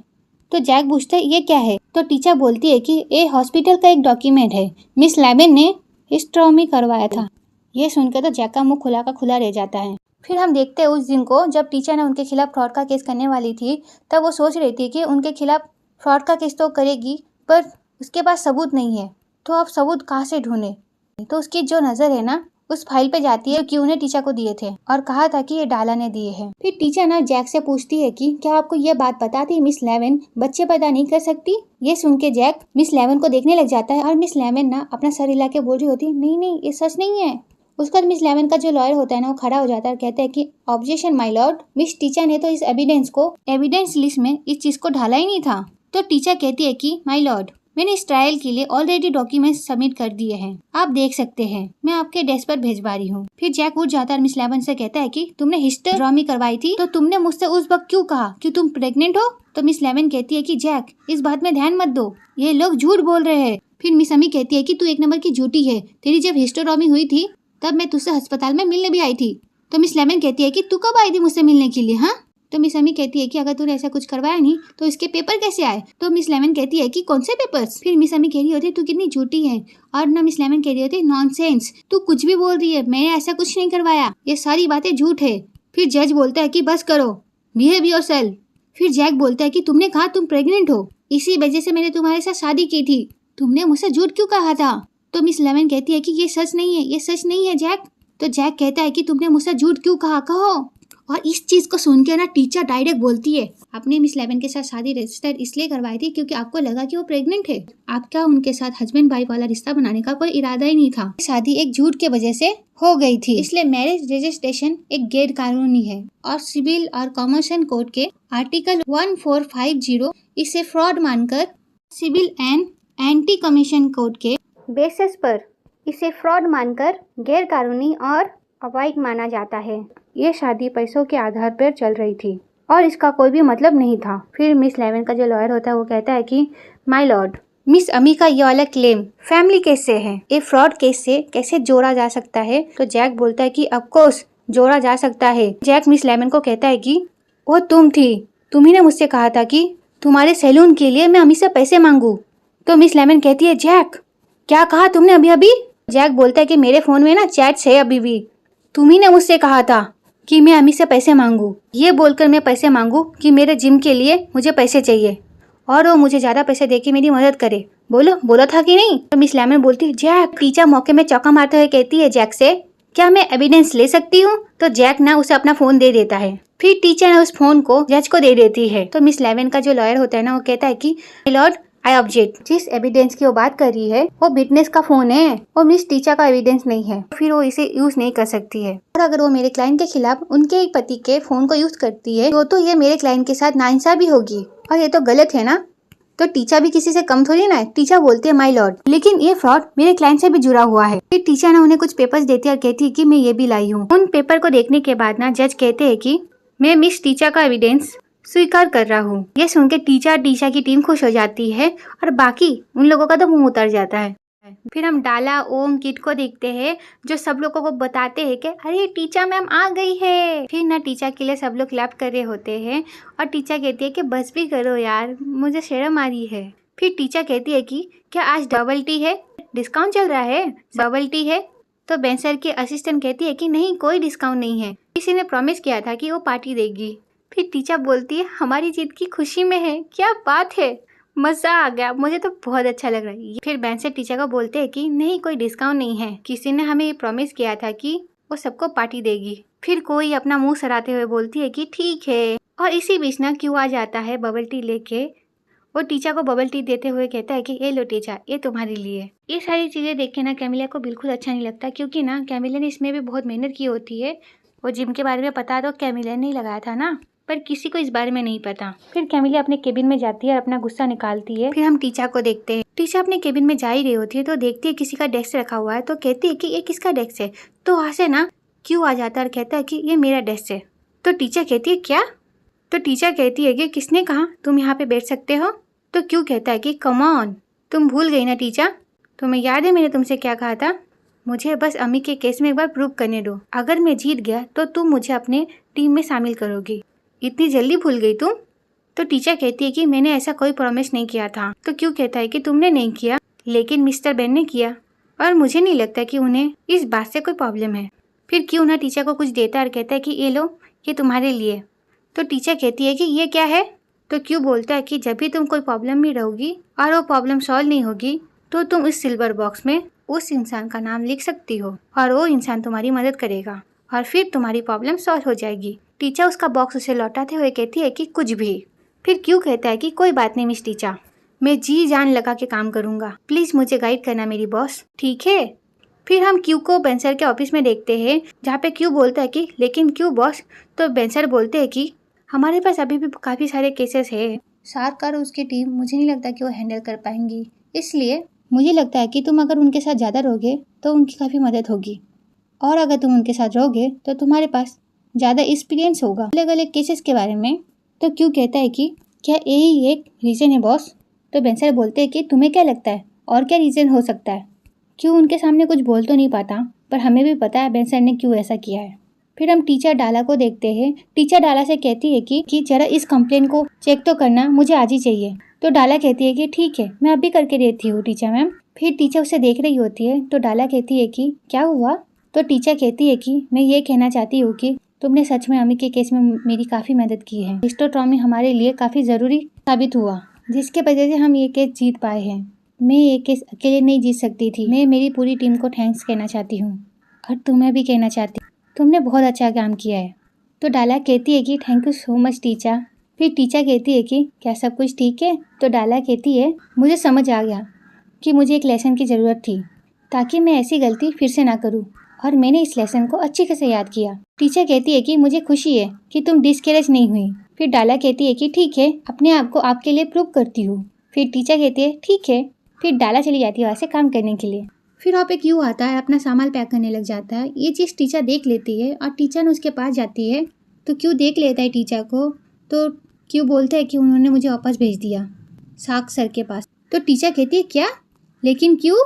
तो जैक पूछता है ये क्या है? तो टीचर बोलती है कि ये हॉस्पिटल का एक डॉक्यूमेंट है, मिस लेमन ने हिस्ट्रोमी करवाया था। ये सुनकर तो जैक का मुंह खुला का खुला रह जाता है। फिर हम देखते हैं उस दिन को जब टीचर ने उनके खिलाफ फ्रॉड का केस करने वाली थी, तब वो सोच रही थी कि उनके खिलाफ फ्रॉड का केस तो करेगी पर उसके पास सबूत नहीं है, तो अब सबूत कहाँ से ढूंढे? तो उसकी जो नज़र है ना उस फाइल पे जाती है कि उन्हें टीचर को दिए थे और कहा था कि ये डाला ने दिए हैं। फिर टीचर ना जैक से पूछती है कि क्या आपको ये बात पता थी मिस लेमन बच्चे पैदा नहीं कर सकती? ये सुन के जैक मिस लेमन को देखने लग जाता है और मिस लेमन ना अपना सर हिला के बोल रही होती है नहीं नहीं ये सच नहीं है। उसके बाद मिस लेमन का जो लॉयर होता है ना वो खड़ा हो जाता है और कहता है कि objection my Lord, miss teacher ने तो इस एविडेंस को एविडेंस लिस्ट में इस चीज को ढाला ही नहीं था। तो टीचर कहती है कि माय लॉर्ड, मैंने इस ट्रायल के लिए ऑलरेडी डॉक्यूमेंट्स सबमिट कर दिए हैं, आप देख सकते हैं, मैं आपके डेस्क पर भेजवा रही हूँ। फिर जैक उठ जाता है और मिस लेमन से कहता है कि तुमने हिस्टेरोटॉमी करवाई थी तो तुमने मुझसे उस वक्त क्यों कहा कि तुम प्रेग्नेंट हो? तो मिस लेमन कहती है कि जैक इस बात में ध्यान मत दो, ये लोग झूठ बोल रहे हैं। फिर मिस अमी कहती है कि तू एक नंबर की झूठी है, तेरी जब हिस्टेरोटॉमी हुई थी तब मैं तुझसे अस्पताल में मिलने भी आई थी। तो मिस लेमन कहती है कि तू कब आई थी मुझसे मिलने के लिए? हाँ। तो मिस अमी कहती है कि अगर तूने ऐसा कुछ करवाया नहीं तो इसके पेपर कैसे आए? तो मिस लेमन कहती है कि कौन से पेपर्स? फिर मिस अमी कह रही होती है तू कितनी झूठी है, और ना मिस लेमन कह रही होती है नॉनसेंस, तू कुछ भी बोल रही है, मैंने ऐसा कुछ नहीं करवाया, ये सारी बातें झूठ है। फिर जज बोलता है कि बस करो, बिहेव योरसेल्फ। फिर जैक बोलता है कि तुमने कहा तुम प्रेग्नेंट हो, इसी वजह से मैंने तुम्हारे साथ शादी की थी, तुमने मुझसे झूठ क्यों कहा था? तो मिस लेमन कहती है कि ये सच नहीं है, ये सच नहीं है जैक। तो जैक कहता है कि तुमने मुझसे झूठ क्यों कहा, कहो। और इस चीज को सुन के ना टीचर डायरेक्ट बोलती है आपने मिस लेमन के साथ शादी रजिस्टर इसलिए करवाई थी क्योंकि आपको लगा कि वो प्रेग्नेंट है, आपका उनके साथ हस्बैंड वाइफ वाला रिश्ता बनाने का कोई इरादा ही नहीं था, शादी एक झूठ के वजह से हो गई थी, इसलिए मैरिज रजिस्ट्रेशन एक गैर कानूनी है और सिविल और कॉमर्शियल कोड के आर्टिकल 1450 इसे फ्रॉड मानकर civil and anti commission code के बेसिस पर इसे फ्रॉड मानकर गैर कानूनी और अवैध माना जाता है। ये शादी पैसों के आधार पर चल रही थी और इसका कोई भी मतलब नहीं था। फिर मिस लेमन का जो लॉयर होता है वो कहता है कि माय लॉर्ड, मिस अमी का ये वाला क्लेम फैमिली केस से है, ये फ्रॉड केस से कैसे जोड़ा जा सकता है? तो जैक बोलता है कि ऑफ कोर्स जोड़ा जा सकता है। जैक मिस लेमन को कहता है कि वो तुम थी, तुम्ही ने मुझसे कहा था कि तुम्हारे सैलून के लिए मैं अमी से पैसे मांगू। तो मिस लेमन कहती है जैक क्या कहा तुमने अभी अभी? जैक बोलता है कि मेरे फोन में ना चैट्स है अभी भी, तुम्ही ने मुझसे कहा था कि मैं अमी से पैसे मांगू, ये बोलकर मैं पैसे मांगू कि मेरे जिम के लिए मुझे पैसे चाहिए और वो मुझे ज़्यादा पैसे देके मेरी मदद करे, बोलो बोला था कि नहीं? तो मिस लेमन बोलती है जैक। टीचर मौके में चौका मारते हुए कहती है जैक से क्या मैं एविडेंस ले सकती हूँ? तो जैक ना उसे अपना फोन दे देता है। फिर टीचर ने उस फोन को जज को दे देती है। तो मिस लेमन का जो लॉयर होता है ना वो कहता है कि लॉर्ड आई ऑब्जेक्ट, जिस एविडेंस की वो बात कर रही है वो विटनेस का फोन है और मिस टीचर का एविडेंस नहीं है, फिर वो इसे यूज नहीं कर सकती है। और अगर वो मेरे क्लाइंट के खिलाफ उनके एक पति के फोन को यूज करती है तो ये मेरे क्लाइंट के साथ नाइंसाफी होगी और ये तो गलत है ना। तो टीचर भी किसी से कम थोड़ी ना है। टीचर बोलती है माय लॉर्ड, लेकिन ये फ्रॉड मेरे क्लाइंट से भी जुड़ा हुआ है। फिर टीचर ने उन्हें कुछ पेपर्स देती है और कहती है कि मैं ये भी लाई हूँ। उन पेपर को देखने के बाद ना जज कहते हैं कि मैं मिस टीचर का एविडेंस स्वीकार कर रहा हूँ। ये सुनकर टीचर की टीम खुश हो जाती है और बाकी उन लोगों का तो मुंह उतर जाता है। फिर हम डाला, ओम, किट को देखते हैं जो सब लोगों को बताते हैं कि अरे टीचर मैम आ गई है। फिर ना टीचर के लिए सब लोग क्लैप कर रहे होते हैं और टीचर कहती है कि बस भी करो यार, मुझे शर्म आ रही है। फिर टीचर कहती है कि क्या आज डबल टी है, डिस्काउंट चल रहा है, डबल टी है। तो बेंसर की असिस्टेंट कहती है कि नहीं, कोई डिस्काउंट नहीं है, किसी ने प्रॉमिस किया था कि वो पार्टी देगी। फिर टीचर बोलती है हमारी जीत की खुशी में है। क्या बात है, मजा आ गया, मुझे तो बहुत अच्छा लग रहा है। फिर बेंसर टीचर को बोलते हैं कि नहीं, कोई डिस्काउंट नहीं है, किसी ने हमें ये प्रॉमिस किया था कि वो सबको पार्टी देगी। फिर कोई अपना मुंह सराते हुए बोलती है कि ठीक है। और इसी बीच ना क्यों आ जाता है बबल टी लेके। वो टीचर को बबल टी देते हुए कहता है कि ये लो टीचर, ये तुम्हारे लिए। ये सारी चीजें देख के ना कैमिलिया को बिल्कुल अच्छा नहीं लगता, क्योंकि ना कैमिलिया ने इसमें भी बहुत मेहनत की होती है। वो जिम के बारे में पता तो कैमिलिया ने ही लगाया था ना, पर किसी को इस बारे में नहीं पता। फिर कैमिलिया अपने केबिन में जाती है और अपना गुस्सा निकालती है। फिर हम टीचर को देखते हैं। टीचर अपने केबिन में जा ही रही होती है तो देखती है किसी का डेस्क रखा हुआ है, तो कहती है कि ये किसका डेस्क है। तो वहाँ से ना क्यों आ जाता है और कहता है कि ये मेरा डेस्क है। तो टीचर कहती है क्या? तो टीचर कहती है कि किसने कहा तुम यहाँ पे बैठ सकते हो। तो क्यों कहता है कि कम ऑन, तुम भूल गई ना टीचर, तुम्हें याद है मैंने तुमसे क्या कहा था? मुझे बस अम्मी के केस में एक बार प्रूव करने दो, अगर मैं जीत गया तो तुम मुझे अपने टीम में शामिल करोगी। इतनी जल्दी भूल गई तुम? तो टीचर कहती है कि मैंने ऐसा कोई प्रॉमिस नहीं किया था। तो क्यों कहता है कि तुमने नहीं किया, लेकिन मिस्टर बेन ने किया, और मुझे नहीं लगता कि उन्हें इस बात से कोई प्रॉब्लम है। फिर क्यों ना टीचर को कुछ देता है और कहता है कि ये लो, ये तुम्हारे लिए। तो टीचर कहती है कि ये क्या है। तो क्यों बोलता है कि जब भी तुम कोई प्रॉब्लम में रहोगी और वो प्रॉब्लम सॉल्व नहीं होगी तो तुम इस सिल्वर बॉक्स में उस इंसान का नाम लिख सकती हो और वो इंसान तुम्हारी मदद करेगा और फिर तुम्हारी प्रॉब्लम सॉल्व हो जाएगी। टीचर उसका बॉक्स उसे लौटाते हुए कहती है कि कुछ भी। फिर क्यों कहता है कि कोई बात नहीं मिस टीचर, मैं जी जान लगा के काम करूंगा, प्लीज मुझे गाइड करना मेरी बॉस, ठीक है। फिर हम क्यू को बेंसर के ऑफिस में देखते हैं, जहाँ पे क्यू बोलता है कि लेकिन क्यों बॉस। तो बेंसर बोलते हैं कि हमारे पास अभी भी काफ़ी सारे केसेस है, शार्क और उसकी टीम मुझे नहीं लगता कि वो हैंडल कर पाएंगी, इसलिए मुझे लगता है कि तुम अगर उनके साथ ज़्यादा रहोगे तो उनकी काफ़ी मदद होगी, और अगर तुम उनके साथ रहोगे तो तुम्हारे पास ज़्यादा एक्सपीरियंस होगा अलग अलग केसेस के बारे में। तो क्यों कहता है कि क्या यही एक रीज़न है बॉस। तो बेंसर बोलते हैं कि तुम्हें क्या लगता है और क्या रीज़न हो सकता है। क्यों उनके सामने कुछ बोल तो नहीं पाता, पर हमें भी पता है बेंसर ने क्यों ऐसा किया है। फिर हम टीचर डाला को देखते हैं। टीचर डाला से कहती है कि जरा इस कंप्लेन को चेक तो करना, मुझे आज ही चाहिए। तो डाला कहती है कि ठीक है, मैं अभी करके देती हूँ टीचर मैम। फिर टीचर उसे देख रही होती है तो डाला कहती है कि क्या हुआ। तो टीचर कहती है कि मैं ये कहना चाहती हूँ कि तुमने सच में अम्मी के केस में मेरी काफ़ी मदद की है। हिस्टोट्रॉमी हमारे लिए काफ़ी ज़रूरी साबित हुआ, जिसके वजह से हम ये केस जीत पाए हैं। मैं ये केस अकेले नहीं जीत सकती थी, मैं मेरी पूरी टीम को थैंक्स कहना चाहती हूँ और तुम्हें भी कहना चाहती हूँ, तुमने बहुत अच्छा काम किया है। तो डाला कहती है कि thank you so much teacher. फिर टीचर कहती है कि क्या सब कुछ ठीक है। तो डाला कहती है मुझे समझ आ गया कि मुझे एक लेसन की ज़रूरत थी ताकि मैं ऐसी गलती फिर से ना करूँ, और मैंने इस लेसन को अच्छी से याद किया। टीचर कहती है कि मुझे खुशी है कि तुम डिस्करेज नहीं हुई। फिर डाला कहती है कि ठीक है, अपने आप को आपके लिए प्रूव करती हूँ। फिर टीचर कहती है ठीक है। फिर डाला चली जाती है वहाँ से काम करने के लिए। फिर वहाँ पे क्यों आता है, अपना सामान पैक करने लग जाता है। ये चीज़ टीचर देख लेती है और टीचर ने उसके पास जाती है। तो क्यों देख लेता है टीचर को, तो क्यों बोलता है कि उन्होंने मुझे वापस भेज दिया शार्क सर के पास। तो टीचर कहती है क्या, लेकिन क्यों।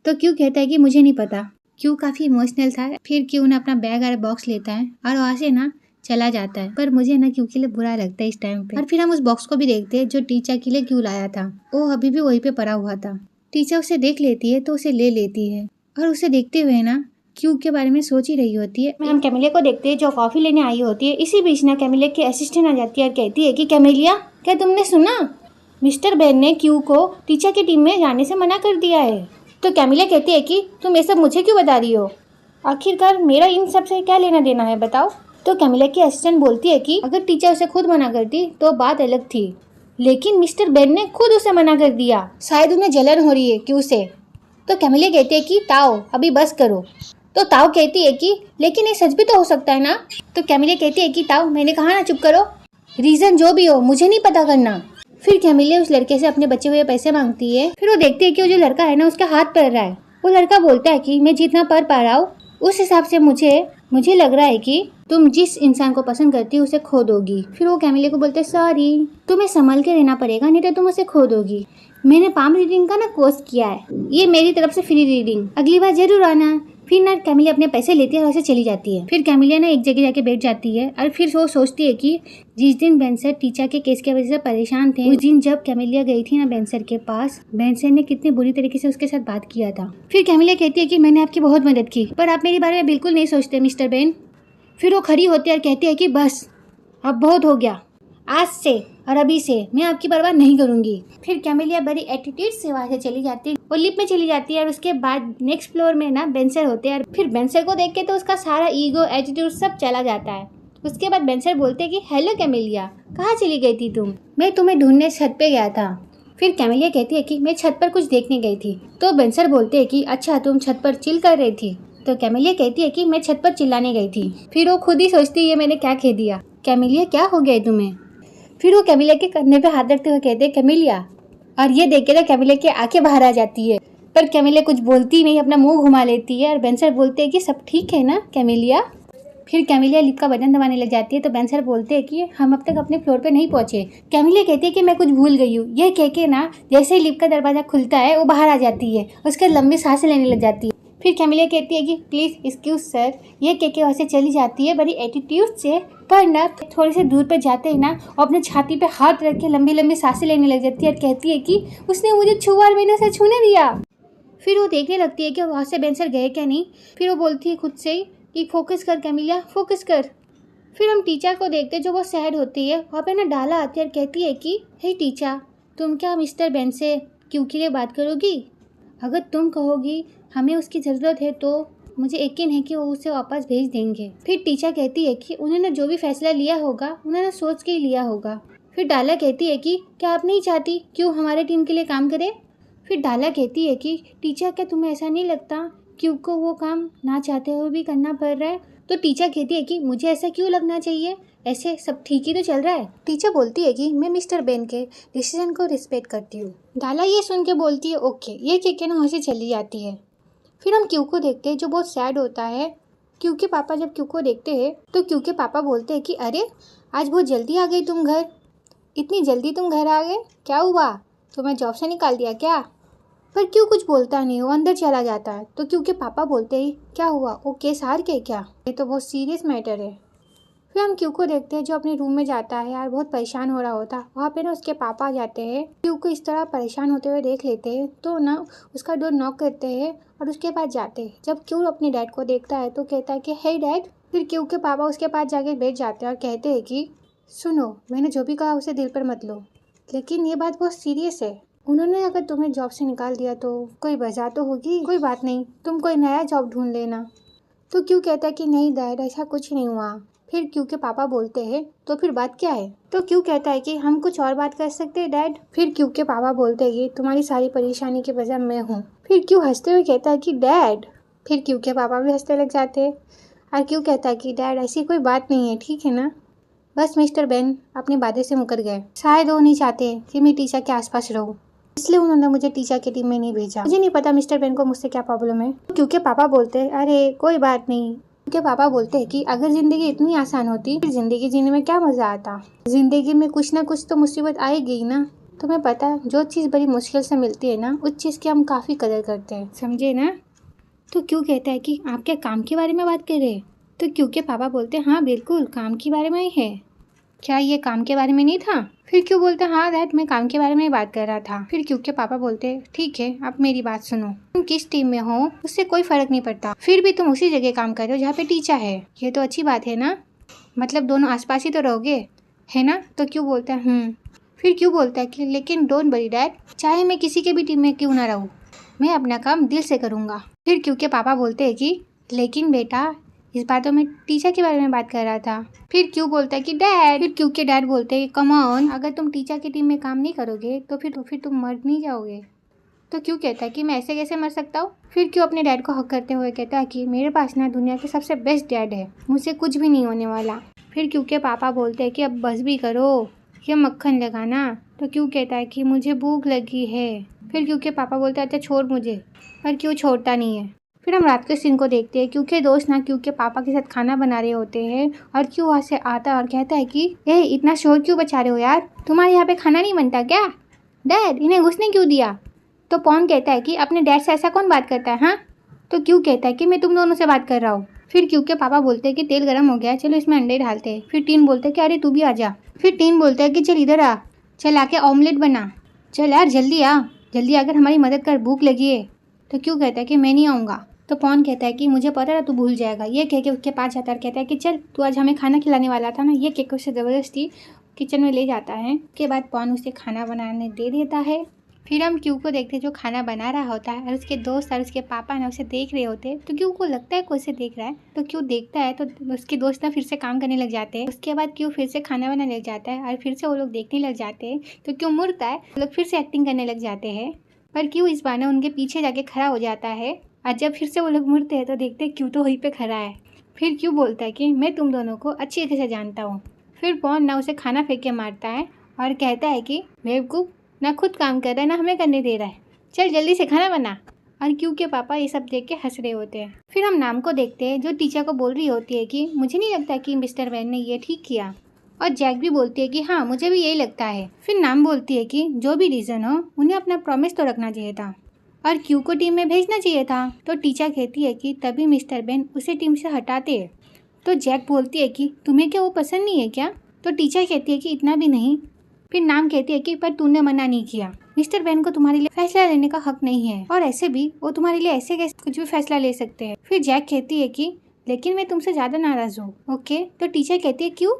तो क्यों कहता है कि मुझे नहीं पता। क्यों काफ़ी इमोशनल था। फिर क्यों ना अपना बैग और बॉक्स लेता है और वहाँ से ना चला जाता है, पर मुझे ना क्यों के लिए बुरा लगता है इस टाइम पे। और फिर हम उस बॉक्स को भी देखते हैं जो टीचर के लिए क्यों लाया था, वो अभी भी वहीं पे पड़ा हुआ था। टीचर उसे देख लेती है तो उसे ले लेती है और उसे देखते हुए ना क्यों के बारे में सोच ही रही होती है। हम कैमिलिया को देखते हैं जो कॉफी लेने आई होती है। इसी बीच ना कैमिलिया की असिस्टेंट आ जाती है और कहती है कि कैमिलिया, क्या तुमने सुना, मिस्टर बेन ने क्यू को टीचर की टीम में जाने से मना कर दिया है। तो कैमिलिया कहती है कि तुम ये सब मुझे क्यों बता रही हो, आखिरकार मेरा इन सब से क्या लेना देना है, बताओ। तो कैमिलिया की असिस्टेंट बोलती है कि अगर टीचर उसे खुद मना करती तो बात अलग थी, लेकिन मिस्टर बेन ने खुद उसे मना कर दिया, शायद उन्हें जलन हो रही है क्यू से। तो कैमिलिया कहती है कि ताओ अभी बस करो। तो ताओ कहती है कि लेकिन ये सच भी तो हो सकता है ना। तो कैमिलिया कहती है कि ताओ मैंने कहा ना चुप करो, रीज़न जो भी हो मुझे नहीं पता करना। फिर कैमिलिया उस लड़के से अपने बचे हुए पैसे मांगती है। फिर वो देखती है कि वो जो लड़का है ना उसका हाथ पड़ रहा है। वो लड़का बोलता है कि मैं जितना पढ़ पा रहा हूँ उस हिसाब से मुझे लग रहा है कि तुम जिस इंसान को पसंद करती हो उसे खो दोगी। फिर वो कैमिलिया को बोलते हैं सॉरी, तुम्हें संभल के रहना पड़ेगा नहीं तो तुम उसे खो दोगी। मैंने पाम रीडिंग का ना कोर्स किया है, ये मेरी तरफ से फ्री रीडिंग, अगली बार जरूर आना। फिर ना कैमिलिया अपने पैसे लेती है और उसे चली जाती है। फिर कैमिलिया ना एक जगह जाके बैठ जाती है और फिर वो सोचती है कि जिस दिन बेंसर टीचर के केस की वजह से परेशान थे, उस दिन जब कैमिलिया गई थी ना बेंसर के पास, बेंसर ने कितनी बुरी तरीके से उसके साथ बात किया था। फिर कैमिलिया कहती है कि मैंने आपकी बहुत मदद की पर आप मेरे बारे में बिल्कुल नहीं सोचते मिस्टर बेन। फिर वो खड़ी होती है और कहती है कि बस अब बहुत हो गया, आज से और अभी से मैं आपकी परवाह नहीं करूंगी। फिर कैमिलिया बड़ी एटीट्यूड से वहाँ से चली जाती है। वो लिफ्ट में चली जाती है और उसके बाद नेक्स्ट फ्लोर में ना बेंसर होते हैं। फिर बेंसर को देख के तो उसका सारा ईगो एटीट्यूड सब चला जाता है। उसके बाद बेंसर बोलते हैं कि हेलो कैमिलिया, कहाँ चली गई थी तुम? मैं तुम्हें ढूंढने छत पे गया था। फिर कैमिलिया कहती है कि मैं छत पर कुछ देखने गई थी। तो बेंसर बोलते हैं कि अच्छा तुम छत पर चिल कर रही थी? तो कैमिलिया कहती है कि मैं छत पर चिल्लाने गई थी। फिर वो खुद ही सोचती है मैंने क्या कह दिया, कैमिलिया क्या हो गया तुम्हें? फिर वो कैमिलिया के कंधे पे हाथ रखते हुए कहते हैं कैमिलिया, और ये देख के तो कैमिलिया की आंखें बाहर आ जाती है। पर कैमिलिया कुछ बोलती नहीं, अपना मुंह घुमा लेती है। और बेंसर बोलते हैं कि सब ठीक है ना कैमिलिया? फिर कैमिलिया लिफ्ट का बटन दबाने लग जाती है। तो बेंसर बोलते हैं कि हम अब तक अपने फ्लोर पे नहीं पहुंचे। कैमिलिया कहती है कि मैं कुछ भूल गई हूँ। ये कह के ना जैसे ही लिफ्ट का दरवाजा खुलता है वो बाहर आ जाती है, उसके लंबी सांसें लेने लग जाती है। फिर कैमिलिया कहती है कि प्लीज़ एक्सक्यूज सर, ये कह के वहाँ से चली जाती है बड़ी एटीट्यूड से। पर ना थोड़े से दूर पर जाते ही ना वो अपने छाती पे हाथ रख के लंबी लंबी सांसें लेने लग जाती है और कहती है कि उसने मुझे छुआ और मैंने उसे छूने दिया। फिर वो देखने लगती है कि वहाँ से बेंसर गए क्या नहीं। फिर वो बोलती है खुद से ही कि फोकस कर कैमिलिया, फोकस कर। फिर हम टीचर को देखते हैं जो बहुत सैड होती है। वहाँ पे ना डाला आती है और कहती है कि हे टीचर, तुम क्या मिस्टर बेन से क्यों के लिए बात करोगी? अगर तुम कहोगी हमें उसकी ज़रूरत है तो मुझे यकीन है कि वो उसे वापस भेज देंगे। फिर टीचर कहती है कि उन्होंने जो भी फैसला लिया होगा उन्होंने सोच के ही लिया होगा। फिर डाला कहती है कि क्या आप नहीं चाहती क्यों हमारे टीम के लिए काम करे? फिर डाला कहती है कि टीचर क्या तुम्हें ऐसा नहीं लगता क्यों को वो काम ना चाहते हुए भी करना पड़ रहा है? तो टीचर कहती है कि मुझे ऐसा क्यों लगना चाहिए, ऐसे सब ठीक ही तो चल रहा है। टीचर बोलती है कि मैं मिस्टर बेन के डिसीजन को रिस्पेक्ट करती हूँ। डाला ये सुन के बोलती है ओके, ये कह के ना वहाँ से चली जाती है। फिर हम क्यू को देखते हैं जो बहुत सैड होता है। क्यू के पापा जब क्यू को देखते हैं तो क्यू के पापा बोलते हैं कि अरे आज बहुत जल्दी आ गई तुम घर, इतनी जल्दी तुम घर आ गए, क्या हुआ, तुम्हें जॉब से निकाल दिया क्या? पर क्यों कुछ बोलता नहीं, वो अंदर चला जाता है। तो क्यों के पापा बोलते हैं क्या हुआ, वो केस हार गए क्या? ये तो बहुत सीरियस मैटर है। फिर हम क्यू को देखते हैं जो अपने रूम में जाता है यार, बहुत परेशान हो रहा होता। वहाँ पे ना उसके पापा आ जाते हैं, क्यू को इस तरह परेशान होते हुए देख लेते हैं तो ना उसका डोर नॉक करते हैं और उसके पास जाते हैं। जब क्यू अपने डैड को देखता है तो कहता है कि हे डैड। फिर क्यू के पापा उसके पास जाके बैठ जाते हैं और कहते हैं कि सुनो, मैंने जो भी कहा उसे दिल पर मत लो, लेकिन ये बात बहुत सीरियस है। उन्होंने अगर तुम्हें जॉब से निकाल दिया तो कोई वजह तो होगी, कोई बात नहीं, तुम कोई नया जॉब ढूंढ लेना। तो क्यों कहता है कि नहीं डैड, ऐसा कुछ नहीं हुआ। फिर क्यों के पापा बोलते हैं तो फिर बात क्या है? तो क्यों कहता है कि हम कुछ और बात कर सकते हैं डैड। फिर क्यों के पापा बोलते हैं कि तुम्हारी सारी परेशानी की वजह मैं हूँ। फिर क्यों हंसते हुए कहता है कि डैड। फिर क्यों के पापा भी हंसने लग जाते हैं और क्यों कहता है कि डैड ऐसी कोई बात नहीं है, ठीक है ना? बस मिस्टर बेन अपने वादे से मुकर गए, शायद वो नहीं चाहते कि मैं टीचर के आसपास रहूं, इसलिए उन्होंने मुझे टीचर की टीम में नहीं भेजा। मुझे नहीं पता मिस्टर बेन को मुझसे क्या प्रॉब्लम है। क्योंकि पापा बोलते हैं अरे कोई बात नहीं। क्योंकि पापा बोलते हैं कि अगर जिंदगी इतनी आसान होती फिर जिंदगी जीने में क्या मजा आता। जिंदगी में कुछ ना कुछ तो मुसीबत आएगी ना। तुम्हें पता है जो चीज़ बड़ी मुश्किल से मिलती है ना, उस चीज़ की हम काफ़ी कदर करते हैं, समझे ना? तो क्यों कहता है कि आप क्या काम के बारे में बात कर रहे हैं? तो क्योंकि पापा बोलते हैं हाँ बिल्कुल काम के बारे में ही है, क्या ये काम के बारे में नहीं था? फिर क्यों बोलते हाँ डैड, मैं काम के बारे में बात कर रहा था। फिर क्यों के पापा बोलते ठीक है, अब मेरी बात सुनो, तुम किस टीम में हो उससे कोई फर्क नहीं पड़ता, फिर भी तुम उसी जगह काम कर रहे हो जहाँ पे टीचर है, ये तो अच्छी बात है ना, मतलब दोनों आसपास ही तो रहोगे, है ना? तो क्यों बोलता है फिर क्यों बोलता है कि लेकिन डोंट वरी डैड, चाहे मैं किसी के भी टीम में क्यों ना रहूँ, मैं अपना काम दिल से करूँगा। फिर क्यों के पापा बोलते हैं कि लेकिन बेटा इस बार तो मैं टीचर के बारे में बात कर रहा था। फिर क्यों बोलता है कि डैड। फिर क्यों के डैड बोलते हैं कम ऑन, अगर तुम टीचर की टीम में काम नहीं करोगे तो फिर तुम मर नहीं जाओगे। तो क्यों कहता है कि मैं ऐसे कैसे मर सकता हूँ। फिर क्यों अपने डैड को हक करते हुए कहता है कि मेरे पास ना दुनिया के सबसे बेस्ट डैड है, मुझसे कुछ भी नहीं होने वाला। फिर क्यों के पापा बोलते हैं कि अब बस भी करो, ये मक्खन लगाना। तो क्यों कहता है कि मुझे भूख लगी है। फिर क्यों के पापा बोलते हैं अच्छा छोड़ मुझे, पर क्यों छोड़ता नहीं है। फिर हम रात के सीन को देखते हैं। क्योंकि दोस्त ना क्योंकि पापा के साथ खाना बना रहे होते हैं और क्यों वहाँ से आता है और कहता है कि ए इतना शोर क्यों बचा रहे हो यार, तुम्हारे यहाँ पे खाना नहीं बनता क्या? डैड इन्हें घुसने क्यों दिया? तो पॉन कहता है कि अपने डैड से ऐसा कौन बात करता है हाँ? तो क्यों कहता है कि मैं तुम दोनों से बात कर रहा हूँ। फिर क्यों के पापा बोलते हैं कि तेल गर्म हो गया है, चलो इसमें अंडे डालते हैं। फिर टीन बोलते हैं कि अरे तू भी आ जा। फिर टीन बोलता है कि चल इधर आ, चल आके ऑमलेट बना, चल यार जल्दी आ, जल्दी आकर हमारी मदद कर, भूख लगी है। तो क्यों कहता है कि मैं नहीं आऊँगा। तो पॉन कहता है कि मुझे पता है तू भूल जाएगा। ये कह के उसके पास जाता है, कहता है कि चल तू आज हमें खाना खिलाने वाला था ना। ये कह के उसे ज़बरदस्ती किचन में ले जाता है। उसके बाद पॉन उसे खाना बनाने दे देता है। फिर हम क्यू को देखते हैं जो खाना बना रहा होता है और उसके दोस्त और उसके पापा ना उसे देख रहे होते हैं। तो क्यू को लगता है कोई उसे देख रहा है। तो क्यू देखता है तो उसके दोस्त ना फिर से काम करने लग जाते हैं। उसके बाद क्यू फिर से खाना बनाने लग जाता है और फिर से वो लोग देखने लग जाते हैं। तो क्यू मुड़ता है, वो लोग फिर से एक्टिंग करने लग जाते हैं। पर क्यू इस बार ना उनके पीछे जाके खड़ा हो जाता है और जब फिर से वो लोग मुड़ते हैं तो देखते हैं क्यू तो वहीं पे खड़ा है। फिर क्यू बोलता है कि मैं तुम दोनों को अच्छी तरह से जानता हूँ। फिर पॉन ना उसे खाना फेंक के मारता है और कहता है कि बेवकूफ़, ना खुद काम कर रहा है ना हमें करने दे रहा है, चल जल्दी से खाना बना। और क्यू के पापा ये सब देख के हंस रहे होते हैं। फिर हम नाम को देखते हैं जो टीचर को बोल रही होती है कि मुझे नहीं लगता कि मिस्टर वैन ने ये ठीक किया। और जैक भी बोलती है कि हाँ मुझे भी यही लगता है। फिर नाम बोलती है कि जो भी रीज़न हो उन्हें अपना प्रॉमिस तो रखना चाहिए था और क्यू को टीम में भेजना चाहिए था। तो टीचर कहती है कि तभी मिस्टर वैन उसे टीम से हटाते। तो जैक बोलती है कि तुम्हें क्या वो पसंद नहीं है क्या? तो टीचर कहती है कि इतना भी नहीं। फिर नाम कहती है कि पर तूने मना नहीं किया, मिस्टर वैन को तुम्हारे लिए फैसला लेने का हक नहीं है और ऐसे भी वो तुम्हारे लिए ऐसे कैसे कुछ भी फैसला ले सकते हैं। फिर जैक कहती है कि लेकिन मैं तुमसे ज़्यादा नाराज़ हूँ। ओके। तो टीचर कहती है क्यों?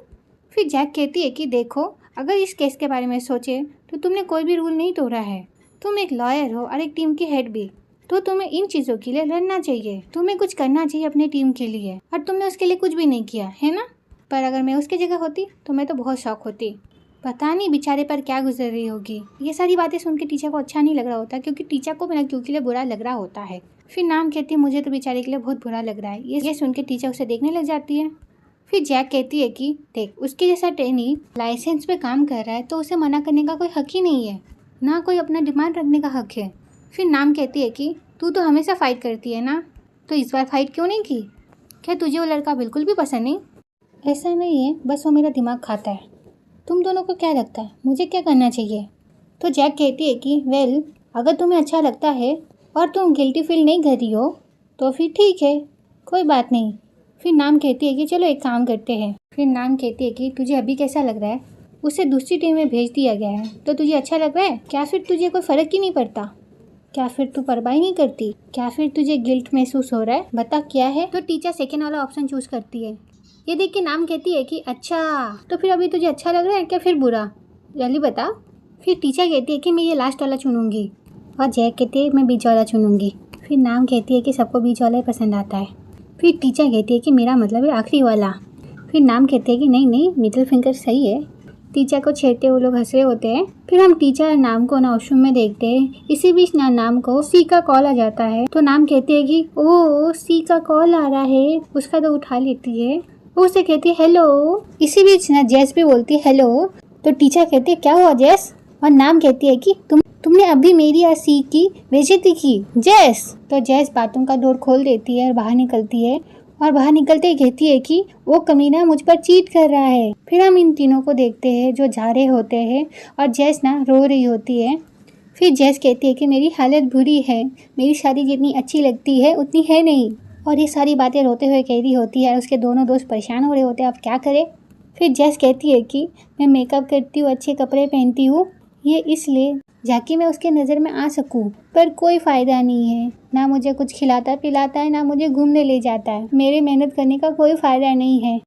फिर जैक कहती है कि देखो अगर इस केस के बारे में सोचे तो तुमने कोई भी रूल नहीं तोड़ा है, तुम एक लॉयर हो और एक टीम की हेड भी, तो तुम्हें इन चीज़ों के लिए लड़ना चाहिए, तुम्हें कुछ करना चाहिए अपनी टीम के लिए और तुमने उसके लिए कुछ भी नहीं किया है ना। पर अगर मैं उसकी जगह होती तो मैं तो बहुत शौक होती, पता नहीं बेचारे पर क्या गुजर रही होगी। ये सारी बातें सुन के टीचर को अच्छा नहीं लग रहा होता क्योंकि टीचर को बिना क्यू के लिए बुरा लग रहा होता है। फिर नाम कहती है मुझे तो बेचारे के लिए बहुत बुरा लग रहा है। ये सुन के टीचर उसे देखने लग जाती है। फिर जैक कहती है कि देख उसके जैसा ट्रेनी लाइसेंस पे काम कर रहा है तो उसे मना करने का कोई हक ही नहीं है, ना कोई अपना डिमांड रखने का हक है। फिर नाम कहती है कि तू तो हमेशा फ़ाइट करती है ना, तो इस बार फ़ाइट क्यों नहीं की? क्या तुझे वो लड़का बिल्कुल भी पसंद नहीं? ऐसा नहीं है, बस वो मेरा दिमाग खाता है। तुम दोनों को क्या लगता है मुझे क्या करना चाहिए? तो जैक कहती है कि वेल अगर तुम्हें अच्छा लगता है और तुम गिल्टी फील नहीं कर रही हो तो फिर ठीक है, कोई बात नहीं। फिर नाम कहती है कि चलो एक काम करते हैं। फिर नाम कहती है कि तुझे अभी कैसा लग रहा है? उसे दूसरी टीम में भेज दिया गया है तो तुझे अच्छा लग रहा है क्या? फिर तुझे कोई फ़र्क ही नहीं पड़ता क्या? फिर तू परवाह नहीं करती क्या? फिर तुझे गिल्ट महसूस हो रहा है? बता क्या है? तो टीचर सेकेंड वाला ऑप्शन चूज़ करती है। ये देख के नाम कहती है कि अच्छा तो फिर अभी तुझे अच्छा लग रहा है क्या फिर बुरा? जल्दी बता। फिर टीचर कहती है कि मैं ये लास्ट वाला चुनूंगी और जैक कहती है मैं बीच वाला चुनूंगी। फिर नाम कहती है कि सबको बीच वाला ही पसंद आता है। फिर टीचर कहती है कि मेरा मतलब है आखिरी वाला। फिर नाम कहते हैं कि नहीं नहीं मिडिल फिंगर सही है। टीचर को छेड़ते वो लोग हंस रहे होते हैं। फिर हम टीचर नाम को ना वॉशरूम में देखते हैं। इसी बीच नाम को सी का कॉल आ जाता है तो नाम कहती है कि ओ सी का कॉल आ रहा है, उसका तो उठा लेती है। वो उसे कहती है हेलो। इसी बीच ना जैस भी बोलती है हेलो। तो टीचर कहती है क्या हुआ जैस? और नाम कहती है कि तुमने अभी मेरी और सी की बेइज्जती की जैस। तो जैस बातों का डोर खोल देती है और बाहर निकलती है और बाहर निकलते ही कहती है कि वो कमीना मुझ पर चीट कर रहा है। फिर हम इन तीनों को देखते हैं जो जा रहे होते हैं और जैस ना रो रही होती है। फिर जैस कहती है कि मेरी हालत बुरी है, मेरी शादी जितनी अच्छी लगती है उतनी है नहीं। और ये सारी बातें रोते हुए कह रही होती है और उसके दोनों दोस्त परेशान हो रहे होते हैं अब क्या करें। फिर जैस कहती है कि मैं मेकअप करती हूँ, अच्छे कपड़े पहनती हूँ, ये इसलिए जाकि मैं उसके नज़र में आ सकूं, पर कोई फ़ायदा नहीं है। ना मुझे कुछ खिलाता पिलाता है ना मुझे घूमने ले जाता है। मेरे मेहनत करने का कोई फ़ायदा नहीं है।